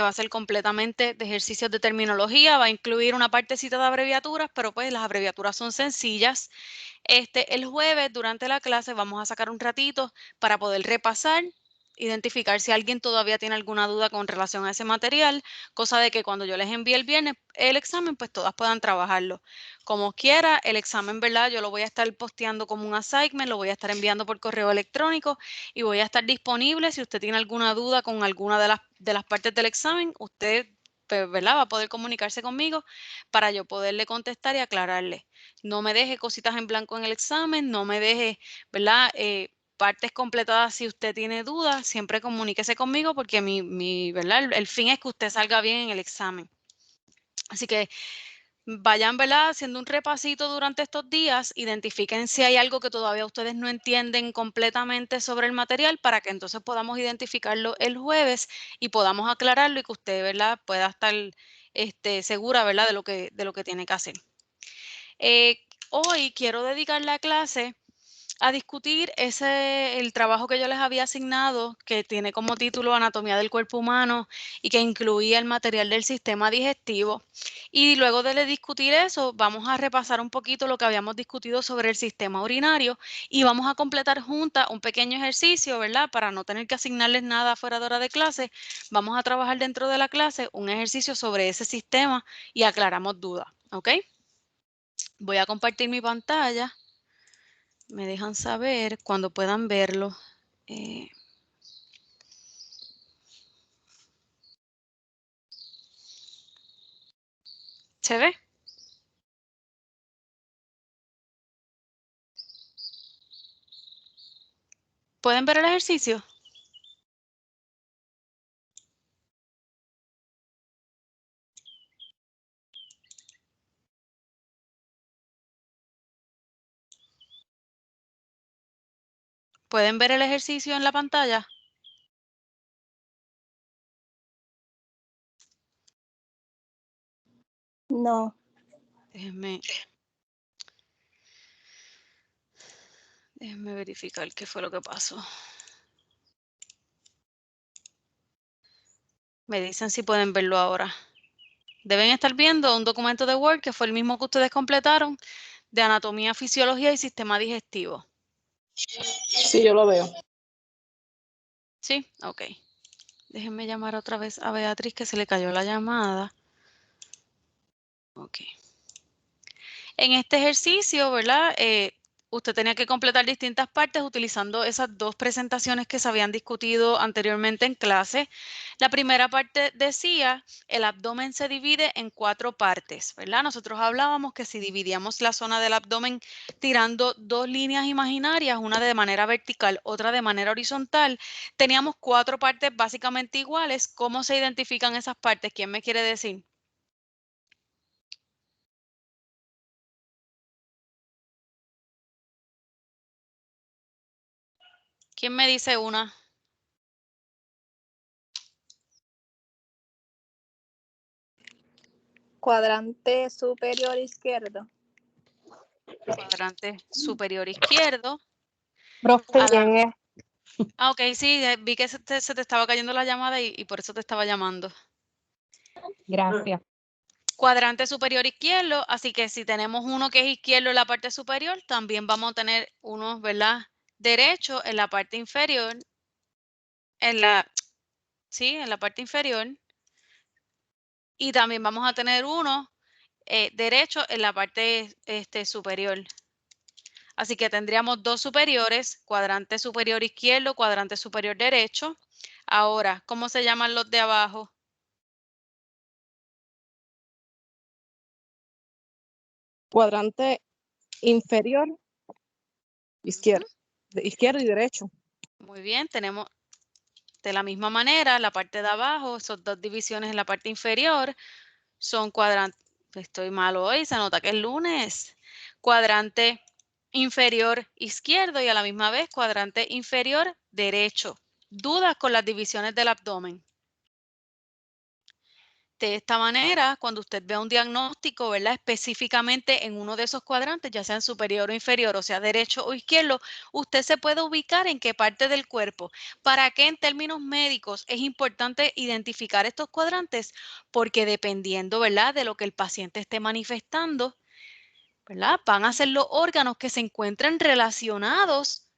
va a ser completamente de ejercicios de terminología, va a incluir una partecita de abreviaturas, pero pues las abreviaturas son sencillas. El jueves durante la clase vamos a sacar un ratito para poder repasar, identificar si alguien todavía tiene alguna duda con relación a ese material, cosa de que cuando yo les envíe el viernes el examen, pues todas puedan trabajarlo. Como quiera, el examen, ¿verdad? Yo lo voy a estar posteando como un assignment, lo voy a estar enviando por correo electrónico y voy a estar disponible si usted tiene alguna duda con alguna de las partes del examen, usted, pues, ¿verdad? Va a poder comunicarse conmigo para yo poderle contestar y aclararle. No me deje cositas en blanco en el examen, no me deje, ¿verdad? Partes completadas si usted tiene dudas, siempre comuníquese conmigo porque ¿verdad? El fin es que usted salga bien en el examen. Así que vayan, ¿verdad? Haciendo un repasito durante estos días, identifiquen si hay algo que todavía ustedes no entienden completamente sobre el material para que entonces podamos identificarlo el jueves y podamos aclararlo y que usted, ¿verdad? Pueda estar segura, ¿verdad? De lo que tiene que hacer. Hoy quiero dedicar la clase a discutir el trabajo que yo les había asignado, que tiene como título Anatomía del Cuerpo Humano y que incluía el material del sistema digestivo. Y luego de discutir eso, vamos a repasar un poquito lo que habíamos discutido sobre el sistema urinario y vamos a completar juntas un pequeño ejercicio, ¿verdad? Para no tener que asignarles nada fuera de hora de clase, vamos a trabajar dentro de la clase un ejercicio sobre ese sistema y aclaramos dudas, ¿ok? Voy a compartir mi pantalla. Me dejan saber cuando puedan verlo. ¿Se ve? ¿Pueden ver el ejercicio? ¿Pueden ver el ejercicio en la pantalla? No. Déjenme verificar qué fue lo que pasó. Me dicen si pueden verlo ahora. Deben estar viendo un documento de Word que fue el mismo que ustedes completaron de anatomía, fisiología y sistema digestivo. Sí, yo lo veo. ¿Sí? Ok. Déjenme llamar otra vez a Beatriz que se le cayó la llamada. Ok. En este ejercicio, ¿verdad? Usted tenía que completar distintas partes utilizando esas dos presentaciones que se habían discutido anteriormente en clase. La primera parte decía, el abdomen se divide en 4 partes, ¿verdad? Nosotros hablábamos que si dividíamos la zona del abdomen tirando 2 líneas imaginarias, una de manera vertical, otra de manera horizontal, teníamos 4 partes básicamente iguales. ¿Cómo se identifican esas partes? ¿Quién me quiere decir? ¿Quién me dice una? Cuadrante superior izquierdo. Cuadrante superior izquierdo. Profe, ¿quién es? Ok, sí, vi que se te estaba cayendo la llamada y por eso te estaba llamando. Gracias. Cuadrante superior izquierdo, así que si tenemos uno que es izquierdo en la parte superior, también vamos a tener uno, ¿verdad? Derecho en la parte inferior, en la parte inferior. Y también vamos a tener uno derecho en la parte superior. Así que tendríamos 2 superiores, cuadrante superior izquierdo, cuadrante superior derecho. Ahora, ¿cómo se llaman los de abajo? Cuadrante inferior, izquierdo, izquierdo y derecho. Muy bien, tenemos de la misma manera la parte de abajo, esas 2 divisiones en la parte inferior son cuadrante, estoy mal hoy, se nota que es lunes, cuadrante inferior izquierdo y a la misma vez cuadrante inferior derecho. ¿Dudas con las divisiones del abdomen? De esta manera, cuando usted vea un diagnóstico, ¿verdad? Específicamente en uno de esos cuadrantes, ya sea en superior o inferior, o sea, derecho o izquierdo, usted se puede ubicar en qué parte del cuerpo. ¿Para qué en términos médicos es importante identificar estos cuadrantes? Porque dependiendo, ¿verdad?, de lo que el paciente esté manifestando, ¿verdad?, van a ser los órganos que se encuentren relacionados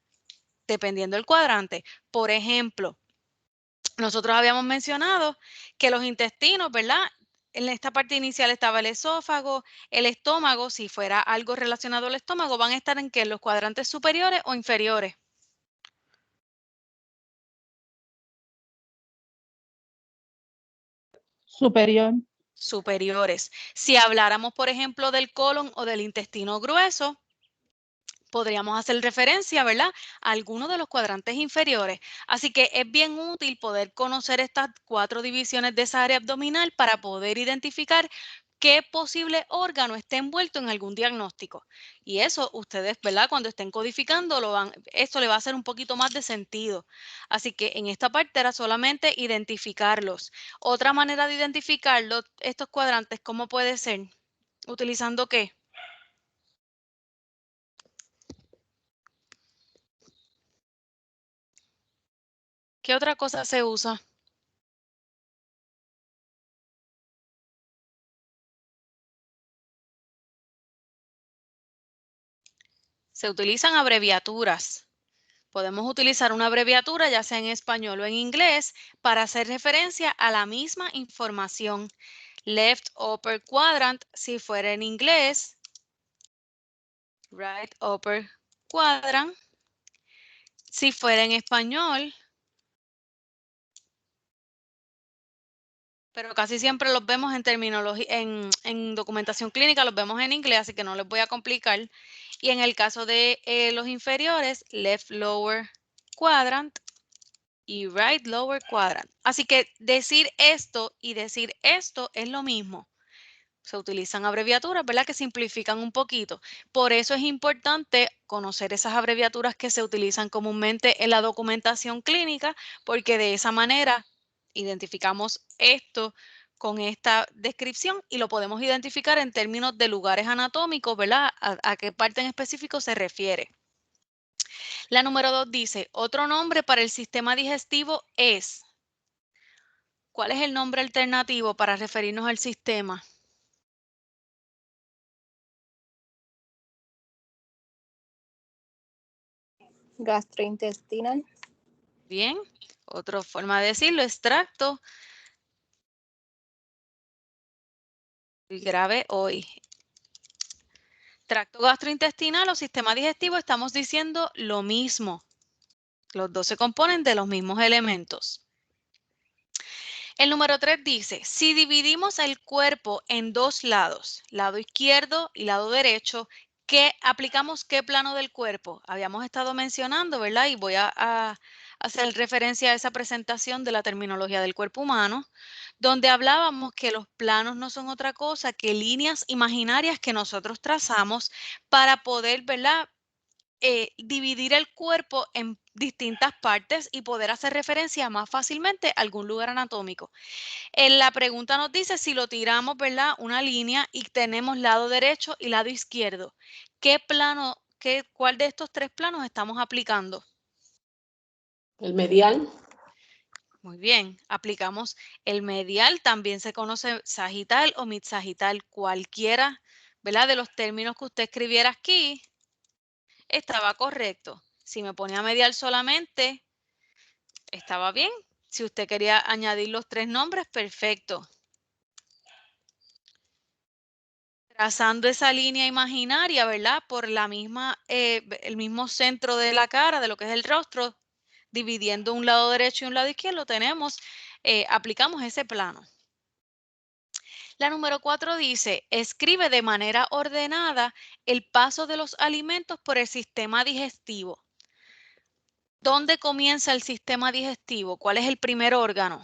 dependiendo del cuadrante. Por ejemplo, nosotros habíamos mencionado que los intestinos, ¿verdad? En esta parte inicial estaba el esófago, el estómago, si fuera algo relacionado al estómago, van a estar en ¿qué? Los cuadrantes superiores o inferiores. Superior. Superiores. Si habláramos, por ejemplo, del colon o del intestino grueso, podríamos hacer referencia, ¿verdad?, a alguno de los cuadrantes inferiores. Así que es bien útil poder conocer estas 4 divisiones de esa área abdominal para poder identificar qué posible órgano esté envuelto en algún diagnóstico. Y eso ustedes, ¿verdad?, cuando estén codificando, esto le va a hacer un poquito más de sentido. Así que en esta parte era solamente identificarlos. Otra manera de identificarlos, estos cuadrantes, ¿cómo puede ser? ¿Utilizando qué? ¿Qué otra cosa se usa? Se utilizan abreviaturas. Podemos utilizar una abreviatura, ya sea en español o en inglés, para hacer referencia a la misma información. Left upper quadrant, si fuera en inglés. Right upper quadrant. Si fuera en español. Pero casi siempre los vemos en terminología, en documentación clínica, los vemos en inglés, así que no les voy a complicar. Y en el caso de los inferiores, left lower quadrant y right lower quadrant. Así que decir esto y decir esto es lo mismo. Se utilizan abreviaturas, ¿verdad?, que simplifican un poquito. Por eso es importante conocer esas abreviaturas que se utilizan comúnmente en la documentación clínica, porque de esa manera identificamos esto con esta descripción y lo podemos identificar en términos de lugares anatómicos, ¿verdad?, a qué parte en específico se refiere. La número 2 dice, otro nombre para el sistema digestivo es. ¿Cuál es el nombre alternativo para referirnos al sistema? Gastrointestinal. Bien, otra forma de decirlo es tracto grave hoy. Tracto gastrointestinal o sistema digestivo, estamos diciendo lo mismo. Los dos se componen de los mismos elementos. El número 3 dice, si dividimos el cuerpo en 2 lados, lado izquierdo y lado derecho, aplicamos qué plano del cuerpo? Habíamos estado mencionando, ¿verdad? Y voy a hacer referencia a esa presentación de la terminología del cuerpo humano, donde hablábamos que los planos no son otra cosa que líneas imaginarias que nosotros trazamos para poder, ¿verdad?, dividir el cuerpo en distintas partes y poder hacer referencia más fácilmente a algún lugar anatómico. En la pregunta nos dice si lo tiramos, ¿verdad?, una línea y tenemos lado derecho y lado izquierdo. ¿Qué plano, cuál de estos 3 planos estamos aplicando? El medial. Muy bien, aplicamos el medial, también se conoce sagital o midsagital, cualquiera, ¿verdad?, de los términos que usted escribiera aquí estaba correcto. Si me ponía medial solamente, estaba bien. Si usted quería añadir los 3 nombres, perfecto. Trazando esa línea imaginaria, ¿verdad?, por el mismo centro de la cara, de lo que es el rostro, dividiendo un lado derecho y un lado izquierdo, aplicamos ese plano. La número 4 dice, escribe de manera ordenada el paso de los alimentos por el sistema digestivo. ¿Dónde comienza el sistema digestivo? ¿Cuál es el primer órgano?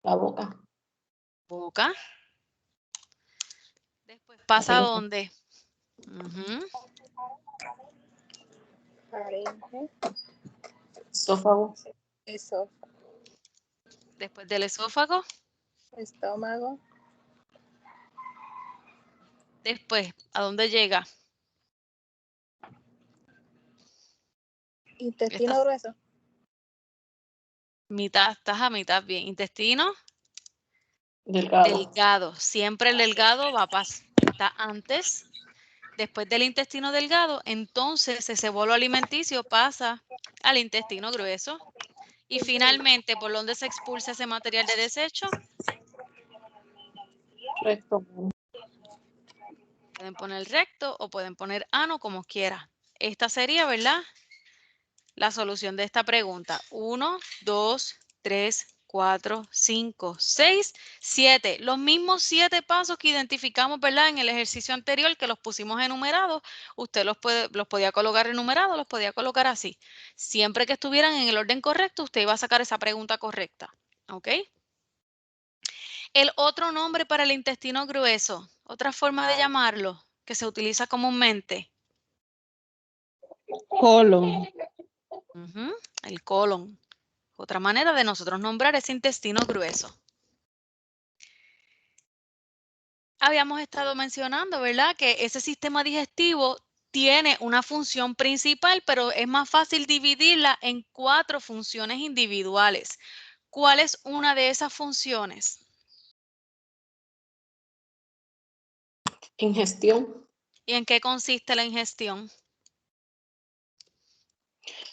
La boca. Boca. Después pasa a dónde? Ujú. Faringe. Esófago. Esófago. Después del esófago. Estómago. Después, ¿a dónde llega? Intestino Estás grueso. mitad, estás a mitad bien. Intestino Delgado. delgado. Siempre el delgado va a pasar. Está antes. Después del intestino delgado, entonces ese bolo alimenticio pasa al intestino grueso. Y finalmente, ¿por dónde se expulsa ese material de desecho? Recto. Pueden poner recto o pueden poner ano, como quiera. Esta sería, ¿verdad?, la solución de esta pregunta. 1, 2, 3, 4, 5, 6, 7. Los mismos 7 pasos que identificamos, ¿verdad?, en el ejercicio anterior, que los pusimos enumerados. Usted los podía colocar enumerados, los podía colocar así. Siempre que estuvieran en el orden correcto, usted iba a sacar esa pregunta correcta. ¿Ok? El otro nombre para el intestino grueso, otra forma de llamarlo, que se utiliza comúnmente. Colon. El colon. Otra manera de nosotros nombrar ese intestino grueso. Habíamos estado mencionando, ¿verdad?, que ese sistema digestivo tiene una función principal, pero es más fácil dividirla en 4 funciones individuales. ¿Cuál es una de esas funciones? Ingestión. ¿Y en qué consiste la ingestión?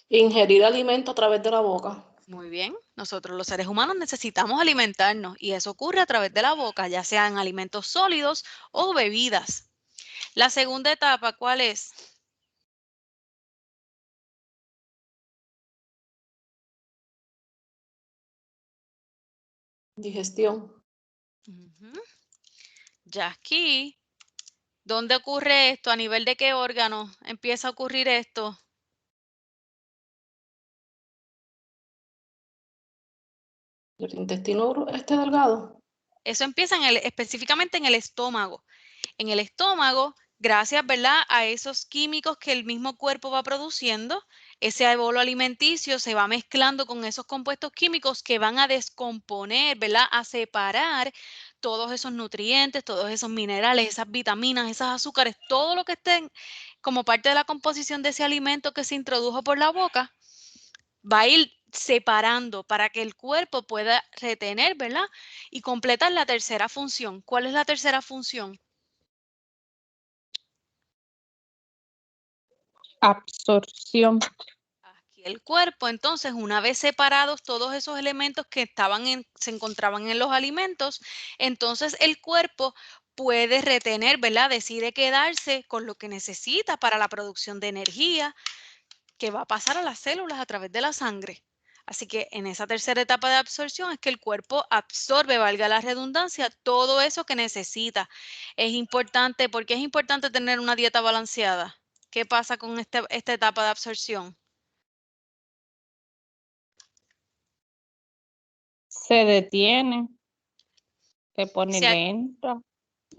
Ingerir alimento a través de la boca. Muy bien, nosotros los seres humanos necesitamos alimentarnos y eso ocurre a través de la boca, ya sean alimentos sólidos o bebidas. La segunda etapa, ¿cuál es? Digestión. Ya aquí, ¿dónde ocurre esto? ¿A nivel de qué órgano empieza a ocurrir esto? El intestino delgado. Eso empieza específicamente en el estómago. En el estómago, gracias, ¿verdad?, a esos químicos que el mismo cuerpo va produciendo, ese bolo alimenticio se va mezclando con esos compuestos químicos que van a descomponer, ¿verdad?, a separar todos esos nutrientes, todos esos minerales, esas vitaminas, esos azúcares, todo lo que estén como parte de la composición de ese alimento que se introdujo por la boca, va a ir separando para que el cuerpo pueda retener, ¿verdad?, y completar la tercera función. ¿Cuál es la tercera función? Absorción. Aquí el cuerpo, entonces, una vez separados todos esos elementos que se encontraban en los alimentos, entonces el cuerpo puede retener, ¿verdad? Decide quedarse con lo que necesita para la producción de energía que va a pasar a las células a través de la sangre. Así que en esa tercera etapa de absorción es que el cuerpo absorbe, valga la redundancia, todo eso que necesita. Es importante, porque es importante tener una dieta balanceada. ¿Qué pasa con esta etapa de absorción? Se detiene. Se pone Si, lento.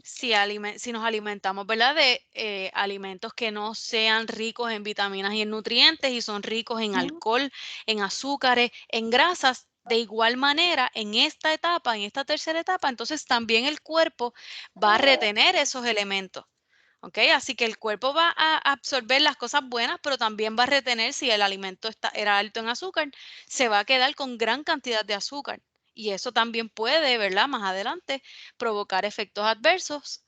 si nos alimentamos, ¿verdad?, de alimentos que no sean ricos en vitaminas y en nutrientes y son ricos en alcohol, en azúcares, en grasas, de igual manera, en esta etapa, en esta tercera etapa, entonces también el cuerpo va a retener esos elementos. ¿Ok? Así que el cuerpo va a absorber las cosas buenas, pero también va a retener, si el alimento era alto en azúcar, se va a quedar con gran cantidad de azúcar. Y eso también puede, ¿verdad?, más adelante provocar efectos adversos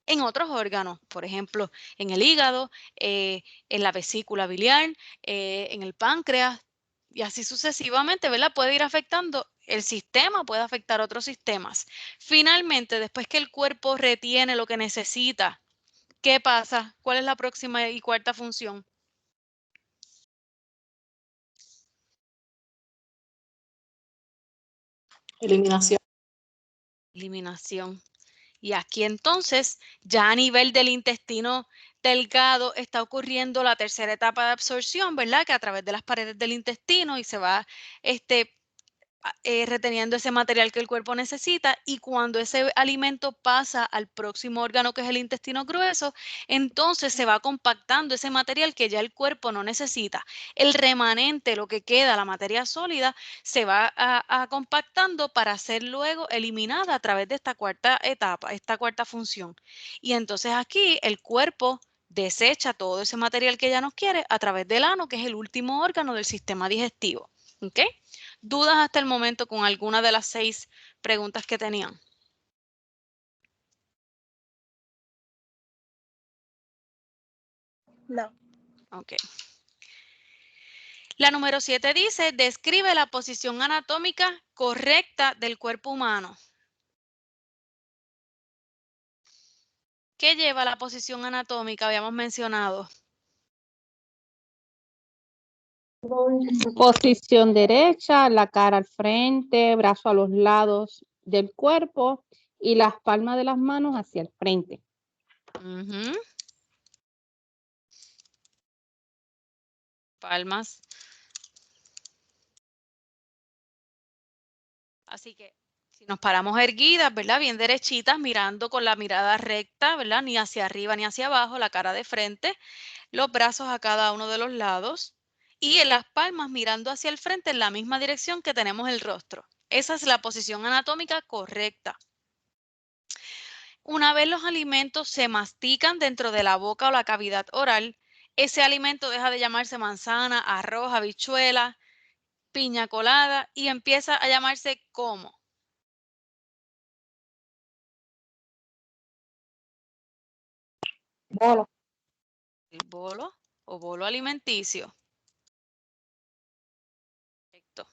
en otros órganos, por ejemplo, en el hígado, en la vesícula biliar, en el páncreas, y así sucesivamente, ¿verdad? Puede ir afectando el sistema, puede afectar otros sistemas. Finalmente, después que el cuerpo retiene lo que necesita, ¿qué pasa? ¿Cuál es la próxima y cuarta función? Eliminación. Eliminación. Y aquí entonces, ya a nivel del intestino delgado está ocurriendo la tercera etapa de absorción, ¿verdad? Que a través de las paredes del intestino y se va reteniendo ese material que el cuerpo necesita, y cuando ese alimento pasa al próximo órgano, que es el intestino grueso, entonces se va compactando ese material que ya el cuerpo no necesita. El remanente, lo que queda, la materia sólida, se va compactando para ser luego eliminada a través de esta cuarta etapa, esta cuarta función. Y entonces aquí el cuerpo desecha todo ese material que ya no quiere a través del ano, que es el último órgano del sistema digestivo. ¿Ok? ¿Dudas hasta el momento con alguna de las 6 preguntas que tenían? No. Ok. La número 7 dice, describe la posición anatómica correcta del cuerpo humano. ¿Qué lleva la posición anatómica? Habíamos mencionado. Posición derecha, la cara al frente, brazo a los lados del cuerpo y las palmas de las manos hacia el frente. Palmas. Así que si nos paramos erguidas, ¿verdad? Bien derechitas, mirando con la mirada recta, ¿verdad? Ni hacia arriba ni hacia abajo, la cara de frente, los brazos a cada uno de los lados y en las palmas mirando hacia el frente en la misma dirección que tenemos el rostro. Esa es la posición anatómica correcta. Una vez los alimentos se mastican dentro de la boca o la cavidad oral, ese alimento deja de llamarse manzana, arroz, habichuela, piña colada y empieza a llamarse ¿cómo? Bolo. El bolo o bolo alimenticio. Perfecto.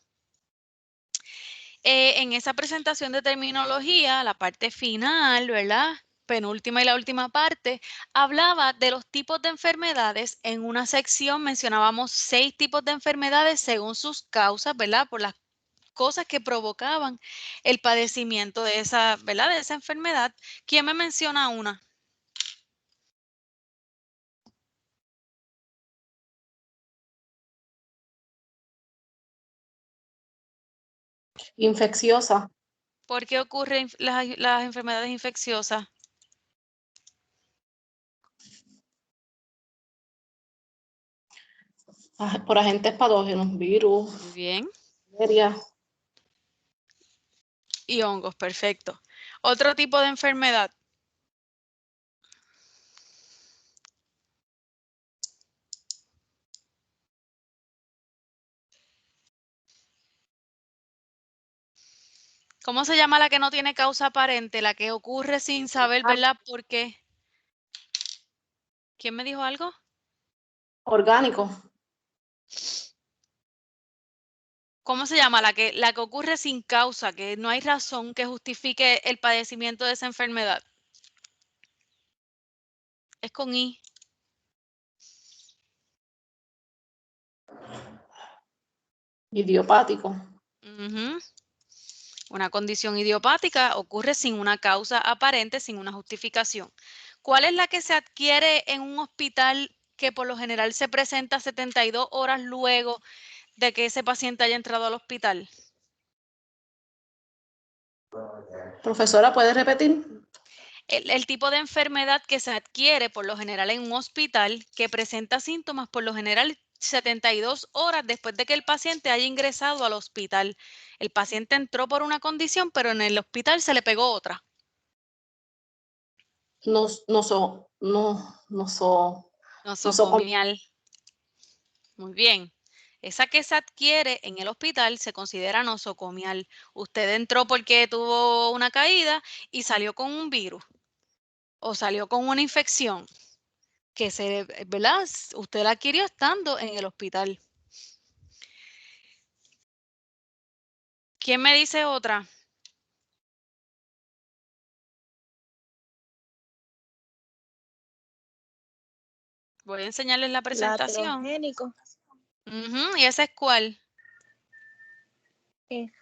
En esa presentación de terminología, la parte final, ¿verdad? Penúltima y la última parte, hablaba de los tipos de enfermedades. En una sección mencionábamos 6 tipos de enfermedades según sus causas, ¿verdad? Por las cosas que provocaban el padecimiento de esa, ¿verdad? De esa enfermedad. ¿Quién me menciona una? Infecciosa. ¿Por qué ocurren las enfermedades infecciosas? Por agentes patógenos, virus, Muy bien. bacterias. Y hongos, perfecto. Otro tipo de enfermedad. ¿Cómo se llama la que no tiene causa aparente? La que ocurre sin saber, ¿verdad? ¿Por qué? ¿Quién me dijo algo? Orgánico. ¿Cómo se llama? La que ocurre sin causa, que no hay razón que justifique el padecimiento de esa enfermedad. Es con I. Idiopático. Una condición idiopática ocurre sin una causa aparente, sin una justificación. ¿Cuál es la que se adquiere en un hospital que por lo general se presenta 72 horas luego de que ese paciente haya entrado al hospital? Profesora, ¿puede repetir? El tipo de enfermedad que se adquiere por lo general en un hospital que presenta síntomas por lo general 72 horas después de que el paciente haya ingresado al hospital. El paciente entró por una condición, pero en el hospital se le pegó otra. Nosocomial. Muy bien. Esa que se adquiere en el hospital se considera nosocomial. Usted entró porque tuvo una caída y salió con un virus o salió con una infección que ¿verdad? Usted la adquirió estando en el hospital. ¿Quién me dice otra? Voy a enseñarles la presentación. Iatrogénico. ¿Y esa es cuál?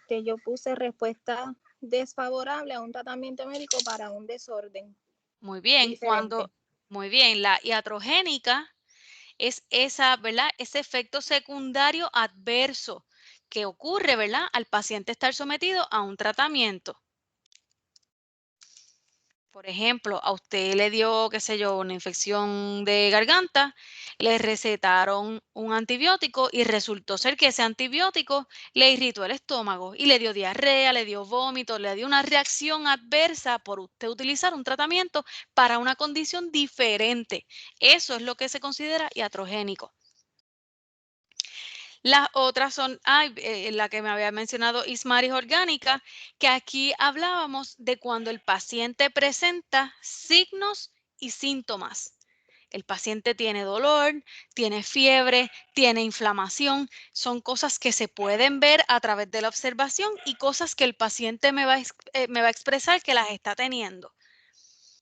Yo puse respuesta desfavorable a un tratamiento médico para un desorden. Muy bien. Muy bien, la iatrogénica es esa, ¿verdad? Ese efecto secundario adverso que ocurre, ¿verdad? Al paciente estar sometido a un tratamiento. Por ejemplo, a usted le dio, qué sé yo, una infección de garganta, le recetaron un antibiótico y resultó ser que ese antibiótico le irritó el estómago y le dio diarrea, le dio vómito, le dio una reacción adversa por usted utilizar un tratamiento para una condición diferente. Eso es lo que se considera iatrogénico. Las otras son, la que me había mencionado Ismaris orgánica, que aquí hablábamos de cuando el paciente presenta signos y síntomas. El paciente tiene dolor, tiene fiebre, tiene inflamación. Son cosas que se pueden ver a través de la observación y cosas que el paciente me va a expresar que las está teniendo.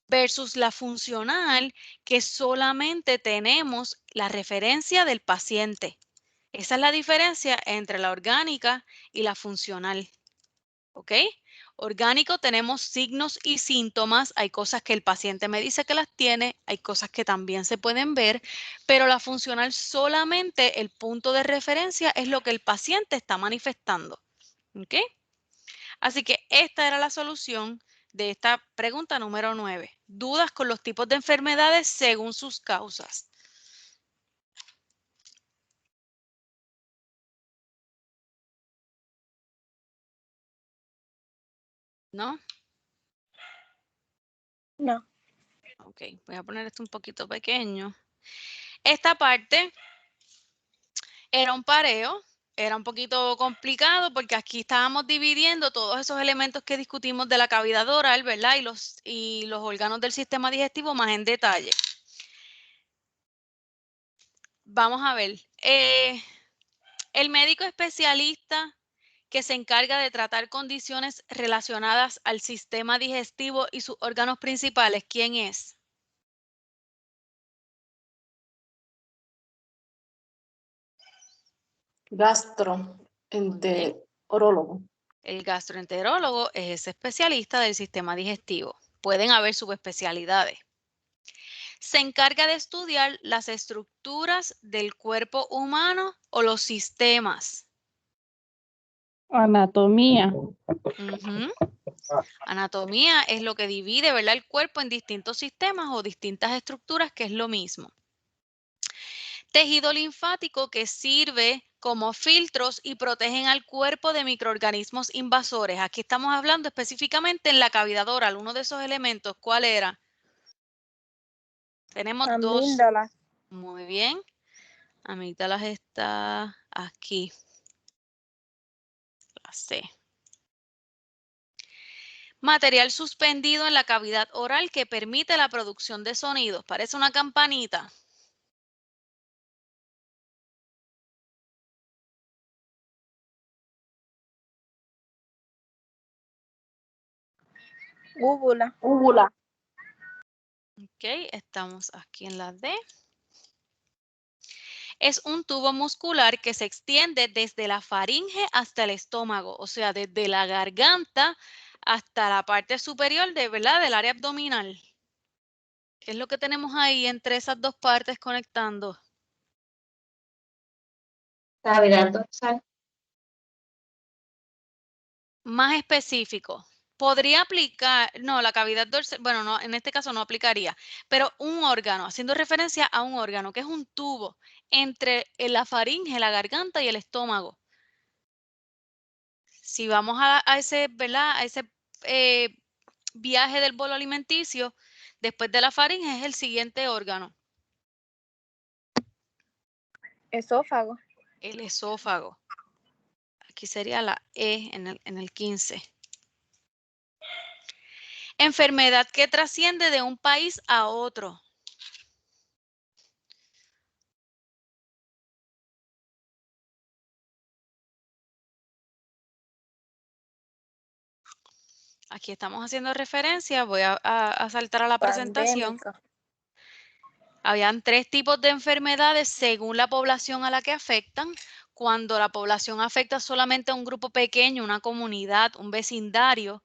Versus la funcional, que solamente tenemos la referencia del paciente. Esa es la diferencia entre la orgánica y la funcional. ¿Ok? Orgánico tenemos signos y síntomas. Hay cosas que el paciente me dice que las tiene, hay cosas que también se pueden ver, pero la funcional solamente el punto de referencia es lo que el paciente está manifestando. ¿Ok? Así que esta era la solución de esta pregunta número 9. Dudas con los tipos de enfermedades según sus causas. ¿No? No. Ok, voy a poner esto un poquito pequeño. Esta parte era un pareo, era un poquito complicado porque aquí estábamos dividiendo todos esos elementos que discutimos de la cavidad oral, ¿verdad? Y los órganos del sistema digestivo más en detalle. Vamos a ver. El médico especialista que se encarga de tratar condiciones relacionadas al sistema digestivo y sus órganos principales, ¿quién es? Gastroenterólogo. El gastroenterólogo es ese especialista del sistema digestivo. Pueden haber subespecialidades. Se encarga de estudiar las estructuras del cuerpo humano o los sistemas. Anatomía. Ujú. Anatomía es lo que divide, ¿verdad?, el cuerpo en distintos sistemas o distintas estructuras, que es lo mismo. Tejido linfático, que sirve como filtros y protegen al cuerpo de microorganismos invasores. Aquí estamos hablando específicamente en la cavidad oral. Uno de esos elementos, ¿cuál era? Tenemos dos. Amígdalas. Muy bien. Amígdalas está aquí. La C. Material suspendido en la cavidad oral que permite la producción de sonidos. Parece una campanita. Úvula. Úvula. Ok, estamos aquí en la D. Es un tubo muscular que se extiende desde la faringe hasta el estómago, o sea, desde la garganta hasta la parte superior ¿verdad?, del área abdominal. ¿Qué es lo que tenemos ahí entre esas dos partes conectando? Cavidad dorsal. Más específico. Podría aplicar, no, la cavidad dorsal, bueno, no, en este caso no aplicaría, pero un órgano, haciendo referencia a un órgano que es un tubo entre la faringe, la garganta y el estómago. Si vamos a ese, ¿verdad?, a ese viaje del bolo alimenticio, después de la faringe es el siguiente órgano. Esófago. El esófago. Aquí sería la E en el 15. Enfermedad que trasciende de un país a otro. Aquí estamos haciendo referencia, voy a saltar a la presentación. Pandémica. Habían 3 tipos de enfermedades según la población a la que afectan. Cuando la población afecta solamente a un grupo pequeño, una comunidad, un vecindario,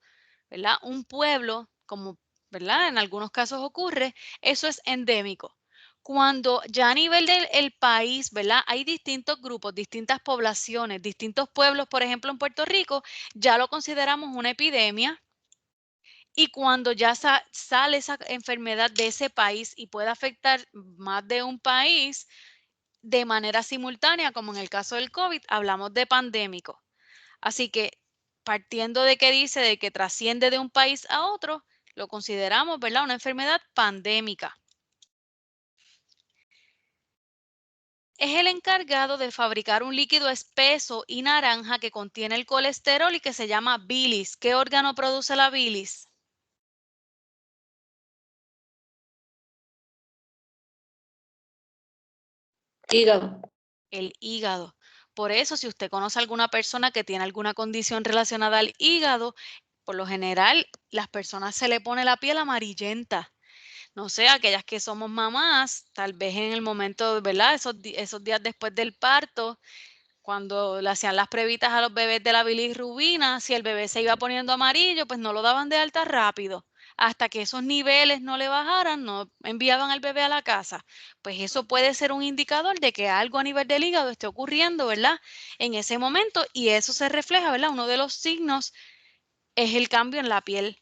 ¿verdad?, un pueblo, como, ¿verdad?, en algunos casos ocurre, eso es endémico. Cuando ya a nivel del país, ¿verdad? Hay distintos grupos, distintas poblaciones, distintos pueblos, por ejemplo, en Puerto Rico, ya lo consideramos una epidemia. Y cuando ya sale esa enfermedad de ese país y puede afectar más de un país de manera simultánea, como en el caso del COVID, hablamos de pandémico. Así que partiendo de que dice de que trasciende de un país a otro, lo consideramos, ¿verdad? Una enfermedad pandémica. Es el encargado de fabricar un líquido espeso y naranja que contiene el colesterol y que se llama bilis. ¿Qué órgano produce la bilis? Hígado. El hígado. Por eso, si usted conoce a alguna persona que tiene alguna condición relacionada al hígado, por lo general, las personas se le pone la piel amarillenta. No sé, aquellas que somos mamás, tal vez en el momento, ¿verdad? Esos días después del parto, cuando le hacían las pruebitas a los bebés de la bilirrubina, si el bebé se iba poniendo amarillo, pues no lo daban de alta rápido. Hasta que esos niveles no le bajaran, no enviaban al bebé a la casa. Pues eso puede ser un indicador de que algo a nivel del hígado esté ocurriendo, ¿verdad? En ese momento, y eso se refleja, ¿verdad? Uno de los signos es el cambio en la piel.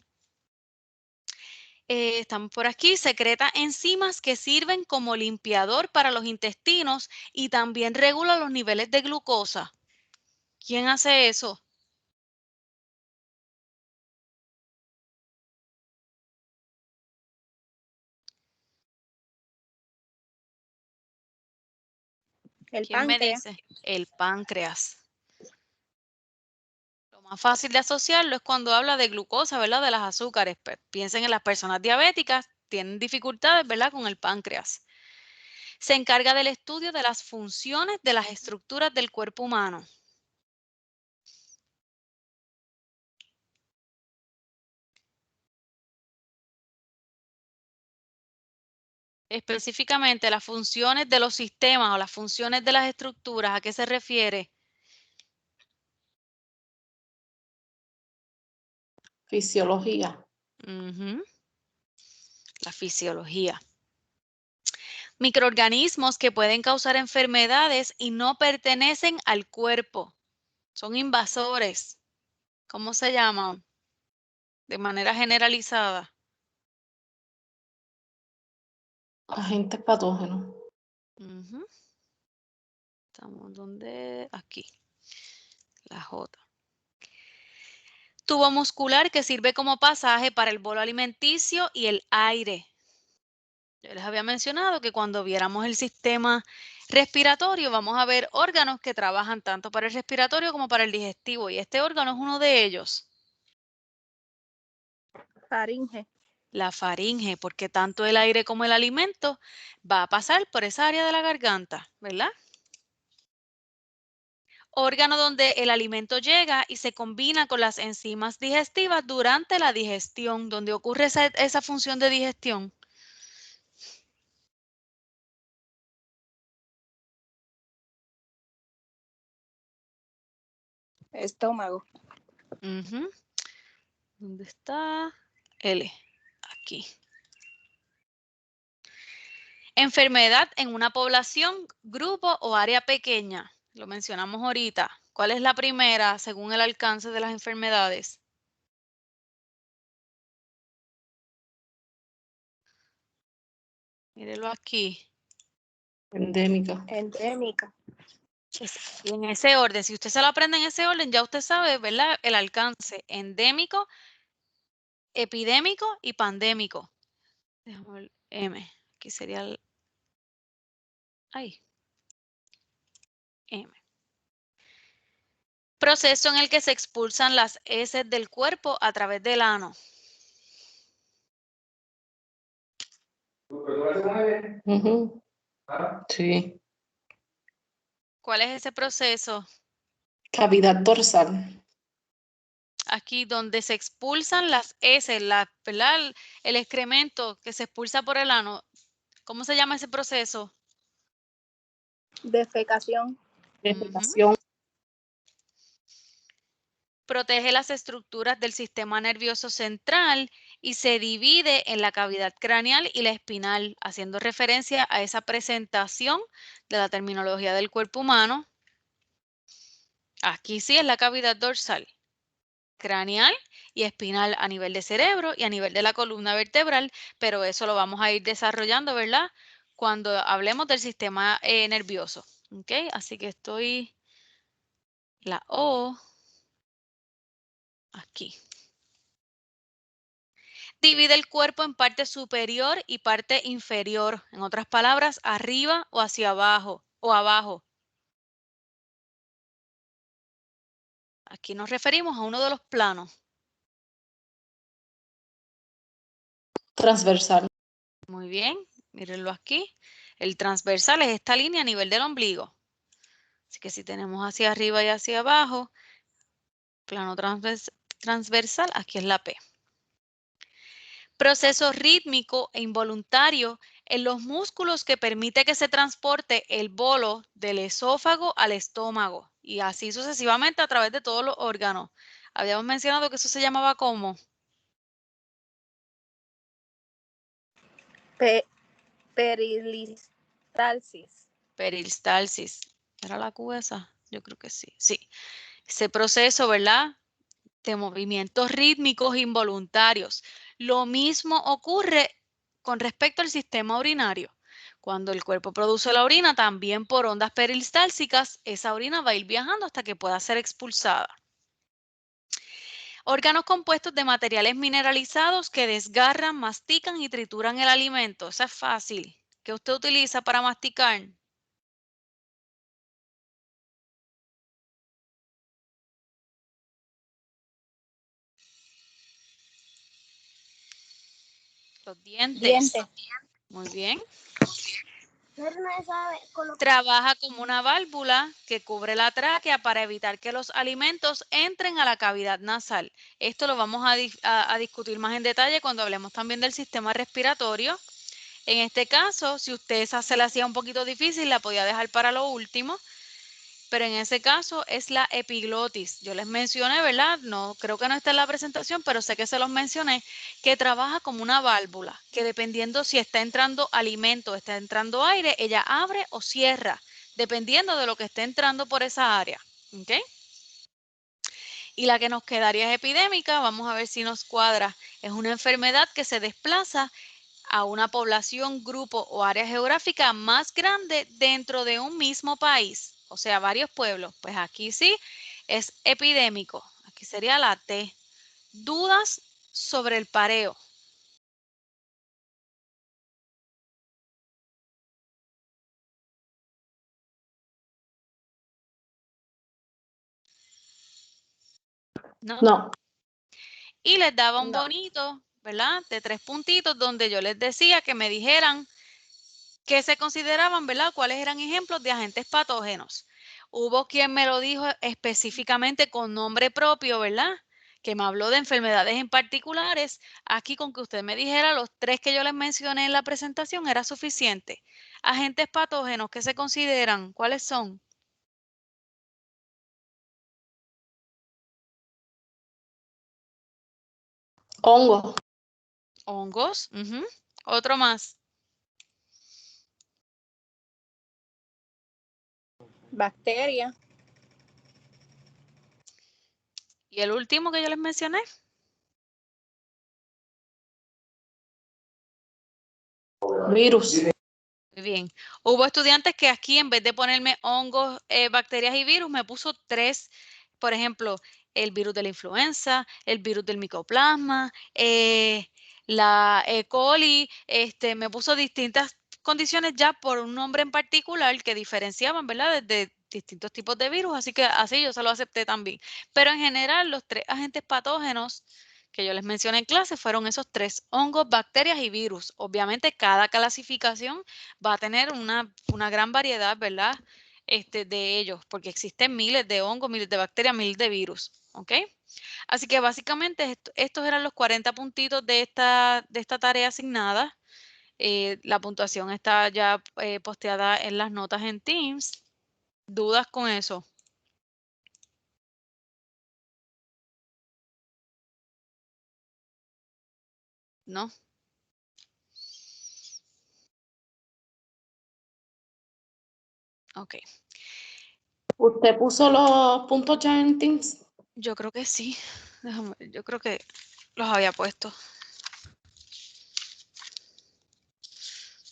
Estamos por aquí, secreta enzimas que sirven como limpiador para los intestinos y también regula los niveles de glucosa. ¿Quién hace eso? El ¿Quién me páncreas. dice? El páncreas. Lo más fácil de asociarlo es cuando habla de glucosa, ¿verdad? De las azúcares. Pues, piensen en las personas diabéticas, tienen dificultades, ¿verdad? Con el páncreas. Se encarga del estudio de las funciones de las estructuras del cuerpo humano. Específicamente las funciones de los sistemas o las funciones de las estructuras, ¿a qué se refiere? Fisiología. La fisiología. Microorganismos que pueden causar enfermedades y no pertenecen al cuerpo. Son invasores. ¿Cómo se llaman? De manera generalizada. Agentes patógenos. Estamos donde aquí. La J. Tubo muscular que sirve como pasaje para el bolo alimenticio y el aire. Yo les había mencionado que cuando viéramos el sistema respiratorio vamos a ver órganos que trabajan tanto para el respiratorio como para el digestivo y este órgano es uno de ellos. Faringe. La faringe, porque tanto el aire como el alimento va a pasar por esa área de la garganta, ¿verdad? Órgano donde el alimento llega y se combina con las enzimas digestivas durante la digestión, donde ocurre esa función de digestión. Estómago. ¿Dónde está? L. Aquí. Enfermedad en una población, grupo o área pequeña. Lo mencionamos ahorita. ¿Cuál es la primera según el alcance de las enfermedades? Mírelo aquí. Endémica. Endémica. Y en ese orden, si usted se lo aprende en ese orden, ya usted sabe, ¿verdad? El alcance endémico, epidémico y pandémico. Déjame ver, M. Aquí sería el... Ahí. M. Proceso en el que se expulsan las heces del cuerpo a través del ano. Ujú. Sí. ¿Cuál es ese proceso? Cavidad dorsal. Aquí donde se expulsan las heces, ¿verdad? El excremento que se expulsa por el ano. ¿Cómo se llama ese proceso? Defecación. Defecación. protege las estructuras del sistema nervioso central y se divide en la cavidad craneal y la espinal, haciendo referencia a esa presentación de la terminología del cuerpo humano. Aquí sí es la cavidad dorsal, craneal y espinal a nivel de cerebro y a nivel de la columna vertebral, pero eso lo vamos a ir desarrollando, ¿verdad? Cuando hablemos del sistema nervioso. ¿Ok? Así que estoy la O aquí. Divide el cuerpo en parte superior y parte inferior. En otras palabras, arriba o hacia abajo o abajo. Aquí nos referimos a uno de los planos. Transversal. Muy bien, mírenlo aquí. El transversal es esta línea a nivel del ombligo. Así que si tenemos hacia arriba y hacia abajo, plano transversal, aquí es la P. Proceso rítmico e involuntario en los músculos que permite que se transporte el bolo del esófago al estómago y así sucesivamente a través de todos los órganos. Habíamos mencionado que eso se llamaba ¿cómo? Peristalsis. Peristalsis. ¿Era la Q esa? Yo creo que sí. Sí. Ese proceso, ¿verdad? De movimientos rítmicos involuntarios. Lo mismo ocurre con respecto al sistema urinario. Cuando el cuerpo produce la orina, también por ondas peristálticas, esa orina va a ir viajando hasta que pueda ser expulsada. Órganos compuestos de materiales mineralizados que desgarran, mastican y trituran el alimento. Eso es fácil. ¿Qué usted utiliza para masticar? Los dientes. Dientes. Muy bien. Trabaja como una válvula que cubre la tráquea para evitar que los alimentos entren a la cavidad nasal. Esto lo vamos a discutir más en detalle cuando hablemos también del sistema respiratorio. En este caso, si usted esa se le hacía un poquito difícil, la podía dejar para lo último. Pero en ese caso es la epiglotis. Yo les mencioné, ¿verdad? No, creo que no está en la presentación, pero sé que se los mencioné, que trabaja como una válvula, que dependiendo si está entrando alimento, está entrando aire, ella abre o cierra, dependiendo de lo que esté entrando por esa área. ¿Ok? Y la que nos quedaría es epidémica, vamos a ver si nos cuadra. Es una enfermedad que se desplaza a una población, grupo o área geográfica más grande dentro de un mismo país, o sea, varios pueblos. Pues aquí sí es epidémico. Aquí sería la T. Dudas sobre el pareo. ¿No? No. Y les daba un No. bonito, ¿verdad? De 3 puntitos donde yo les decía que me dijeran qué se consideraban, ¿verdad? ¿Cuáles eran ejemplos de agentes patógenos? Hubo quien me lo dijo específicamente con nombre propio, ¿verdad? Que me habló de enfermedades en particulares. Aquí con que usted me dijera los 3 que yo les mencioné en la presentación era suficiente. Agentes patógenos, ¿qué se consideran? ¿Cuáles son? Hongo. Hongos. Otro más. Bacteria. Y el último que yo les mencioné. Virus. Muy bien. Hubo estudiantes que aquí en vez de ponerme hongos, bacterias y virus, me puso 3, por ejemplo, el virus de la influenza, el virus del micoplasma, la E. coli, me puso distintas condiciones ya por un nombre en particular que diferenciaban, ¿verdad? De distintos tipos de virus, así que así yo se lo acepté también. Pero en general, los 3 agentes patógenos que yo les mencioné en clase fueron esos 3, hongos, bacterias y virus. Obviamente cada clasificación va a tener una gran variedad, ¿verdad? De ellos, porque existen miles de hongos, miles de bacterias, miles de virus, ¿ok? Así que básicamente estos eran los 40 puntitos de esta tarea asignada. La puntuación está ya posteada en las notas en Teams. ¿Dudas con eso? ¿no? Ok. ¿Usted puso los puntos ya en Teams? Yo creo que sí. Déjame, yo creo que los había puesto.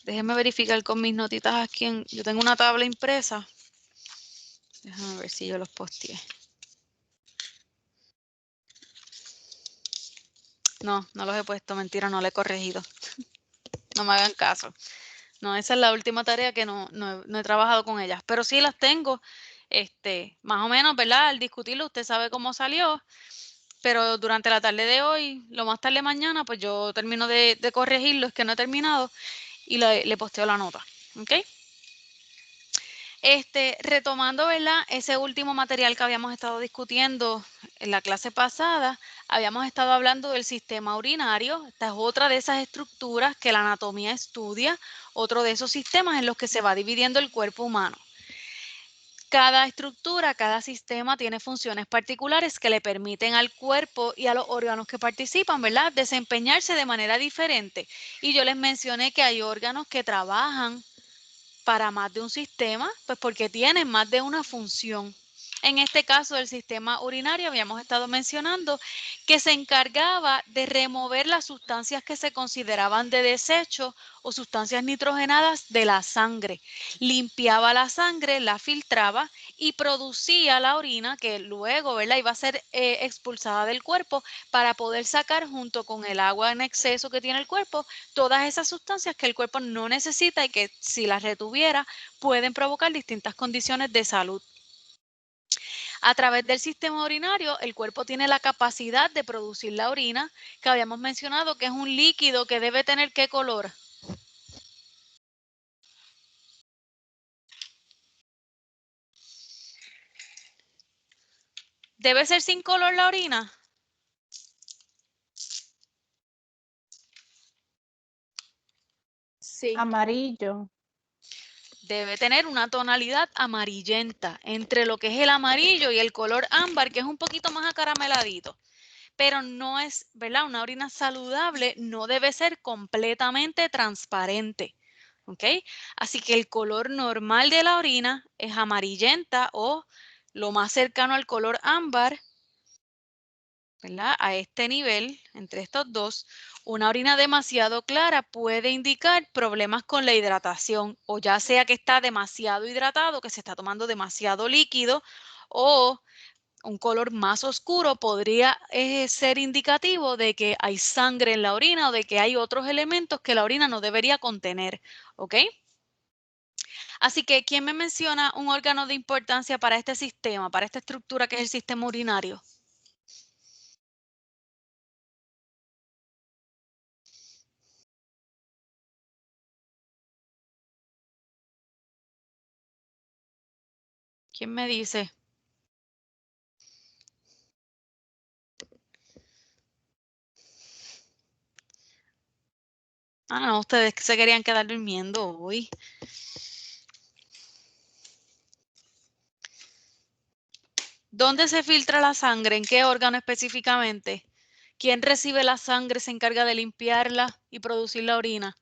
Déjenme verificar con mis notitas aquí. Yo tengo una tabla impresa. Déjame ver si yo los posteé. No, no los he puesto. Mentira, no le he corregido. No me hagan caso. No, esa es la última tarea que no he trabajado con ellas. Pero sí las tengo. Más o menos, ¿verdad? Al discutirlo, usted sabe cómo salió. Pero durante la tarde de hoy, lo más tarde mañana, pues yo termino de corregirlo, es que no he terminado, y le posteo la nota. ¿Ok? Retomando, ¿verdad? Ese último material que habíamos estado discutiendo en la clase pasada, habíamos estado hablando del sistema urinario. Esta es otra de esas estructuras que la anatomía estudia, otro de esos sistemas en los que se va dividiendo el cuerpo humano. Cada estructura, cada sistema tiene funciones particulares que le permiten al cuerpo y a los órganos que participan, ¿verdad?, desempeñarse de manera diferente. Y yo les mencioné que hay órganos que trabajan para más de un sistema, pues porque tienen más de una función. En este caso del sistema urinario habíamos estado mencionando que se encargaba de remover las sustancias que se consideraban de desecho o sustancias nitrogenadas de la sangre. Limpiaba la sangre, la filtraba y producía la orina que luego, ¿verdad?, iba a ser expulsada del cuerpo para poder sacar junto con el agua en exceso que tiene el cuerpo todas esas sustancias que el cuerpo no necesita y que si las retuviera pueden provocar distintas condiciones de salud. A través del sistema urinario, el cuerpo tiene la capacidad de producir la orina, que habíamos mencionado que es un líquido que debe tener ¿qué color? ¿Debe ser sin color la orina? Sí. Amarillo. Debe tener una tonalidad amarillenta entre lo que es el amarillo y el color ámbar, que es un poquito más acarameladito. Pero no es, ¿verdad? Una orina saludable no debe ser completamente transparente. ¿Ok? Así que el color normal de la orina es amarillenta o lo más cercano al color ámbar, ¿verdad? A este nivel, entre estos dos, una orina demasiado clara puede indicar problemas con la hidratación, o ya sea que está demasiado hidratado, que se está tomando demasiado líquido, o un color más oscuro podría ser indicativo de que hay sangre en la orina o de que hay otros elementos que la orina no debería contener. ¿Ok? Así que, ¿quién me menciona un órgano de importancia para este sistema, para esta estructura que es el sistema urinario? ¿Quién me dice? Ah, no, ustedes se querían quedar durmiendo hoy. ¿Dónde se filtra la sangre? ¿En qué órgano específicamente? ¿Quién recibe la sangre, se encarga de limpiarla y producir la orina?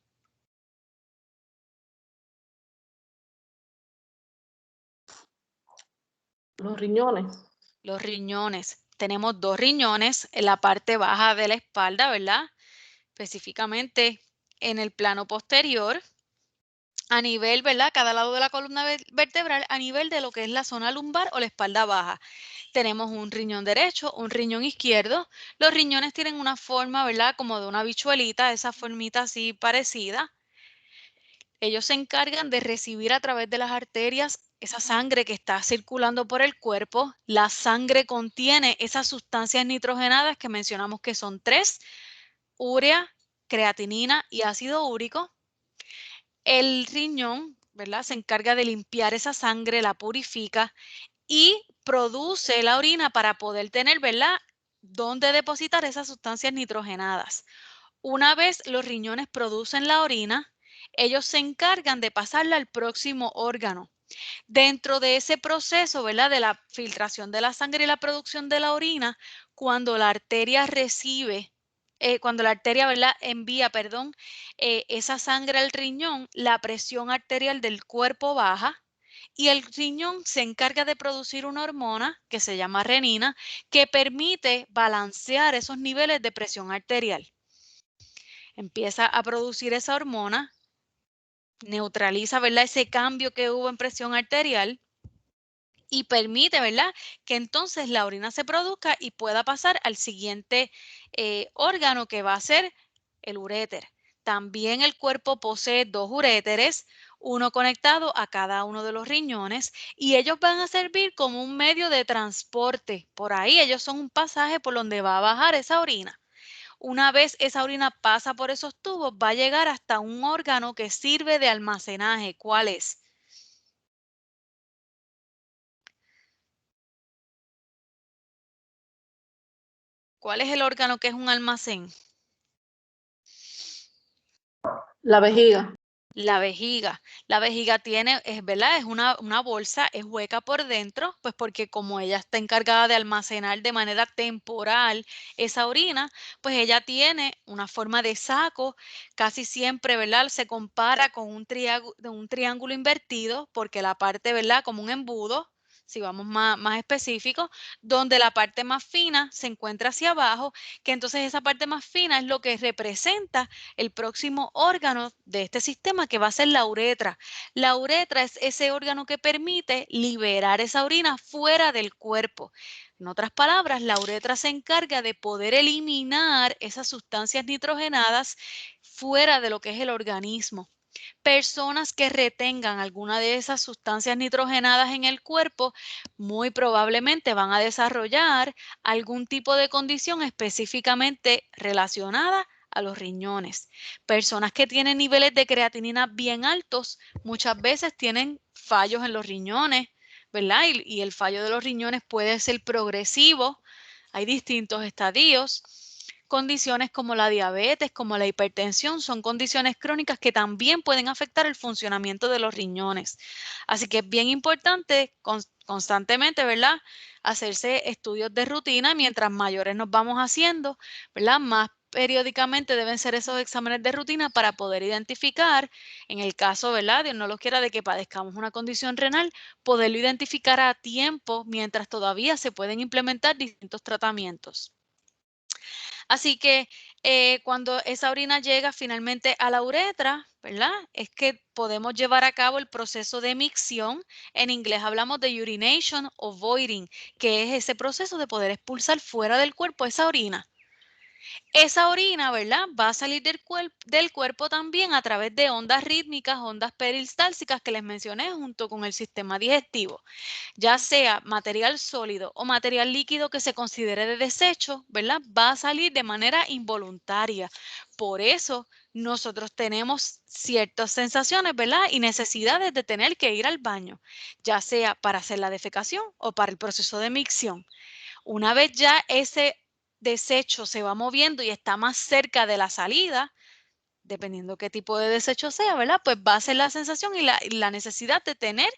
Los riñones. Los riñones. Tenemos dos riñones en la parte baja de la espalda, ¿verdad? Específicamente en el plano posterior, a nivel, ¿verdad? Cada lado de la columna vertebral, a nivel de lo que es la zona lumbar o la espalda baja. Tenemos un riñón derecho, un riñón izquierdo. Los riñones tienen una forma, ¿verdad? Como de una bichuelita, esa formita así parecida. Ellos se encargan de recibir a través de las arterias esa sangre que está circulando por el cuerpo. La sangre contiene esas sustancias nitrogenadas que mencionamos que son 3, urea, creatinina y ácido úrico. El riñón, ¿verdad?, se encarga de limpiar esa sangre, la purifica y produce la orina para poder tener, ¿verdad?, dónde depositar esas sustancias nitrogenadas. Una vez los riñones producen la orina, ellos se encargan de pasarla al próximo órgano. Dentro de ese proceso, ¿verdad?, de la filtración de la sangre y la producción de la orina, cuando la arteria recibe cuando la arteria, ¿verdad?, envía, perdón, esa sangre al riñón, la presión arterial del cuerpo baja y el riñón se encarga de producir una hormona que se llama renina que permite balancear esos niveles de presión arterial. Empieza a producir esa hormona, neutraliza, ¿verdad?, ese cambio que hubo en presión arterial y permite, ¿verdad?, que entonces la orina se produzca y pueda pasar al siguiente órgano que va a ser el uréter. También el cuerpo posee 2 uréteres, uno conectado a cada uno de los riñones, y ellos van a servir como un medio de transporte. Por ahí ellos son un pasaje por donde va a bajar esa orina. Una vez esa orina pasa por esos tubos, va a llegar hasta un órgano que sirve de almacenaje. ¿Cuál es? ¿Cuál es el órgano que es un almacén? La vejiga. La vejiga. La vejiga tiene, es verdad, es una bolsa, es hueca por dentro, pues porque como ella está encargada de almacenar de manera temporal esa orina, pues ella tiene una forma de saco, casi siempre, ¿verdad? Se compara con un triángulo invertido, porque la parte, ¿verdad? Como un embudo, si vamos más específicos, donde la parte más fina se encuentra hacia abajo, que entonces esa parte más fina es lo que representa el próximo órgano de este sistema, que va a ser la uretra. La uretra es ese órgano que permite liberar esa orina fuera del cuerpo. En otras palabras, la uretra se encarga de poder eliminar esas sustancias nitrogenadas fuera de lo que es el organismo. Personas que retengan alguna de esas sustancias nitrogenadas en el cuerpo muy probablemente van a desarrollar algún tipo de condición específicamente relacionada a los riñones. Personas que tienen niveles de creatinina bien altos muchas veces tienen fallos en los riñones, ¿verdad? Y el fallo de los riñones puede ser progresivo. Hay distintos estadios. Condiciones como la diabetes, como la hipertensión, son condiciones crónicas que también pueden afectar el funcionamiento de los riñones. Así que es bien importante constantemente, ¿verdad?, hacerse estudios de rutina. Mientras mayores nos vamos haciendo, ¿verdad?, más periódicamente deben ser esos exámenes de rutina para poder identificar, en el caso, ¿verdad?, Dios no lo quiera, de que padezcamos una condición renal, poderlo identificar a tiempo mientras todavía se pueden implementar distintos tratamientos. Así que cuando esa orina llega finalmente a la uretra, ¿verdad?, es que podemos llevar a cabo el proceso de micción. En inglés hablamos de urination o voiding, que es ese proceso de poder expulsar fuera del cuerpo esa orina. Esa orina, ¿verdad?, va a salir del cuerpo también a través de ondas rítmicas, ondas peristálticas que les mencioné, junto con el sistema digestivo. Ya sea material sólido o material líquido que se considere de desecho, ¿verdad?, va a salir de manera involuntaria. Por eso nosotros tenemos ciertas sensaciones, ¿verdad?, y necesidades de tener que ir al baño, ya sea para hacer la defecación o para el proceso de micción. Una vez ya ese desecho se va moviendo y está más cerca de la salida, dependiendo qué tipo de desecho sea, ¿verdad?, pues va a ser la sensación y la necesidad de tener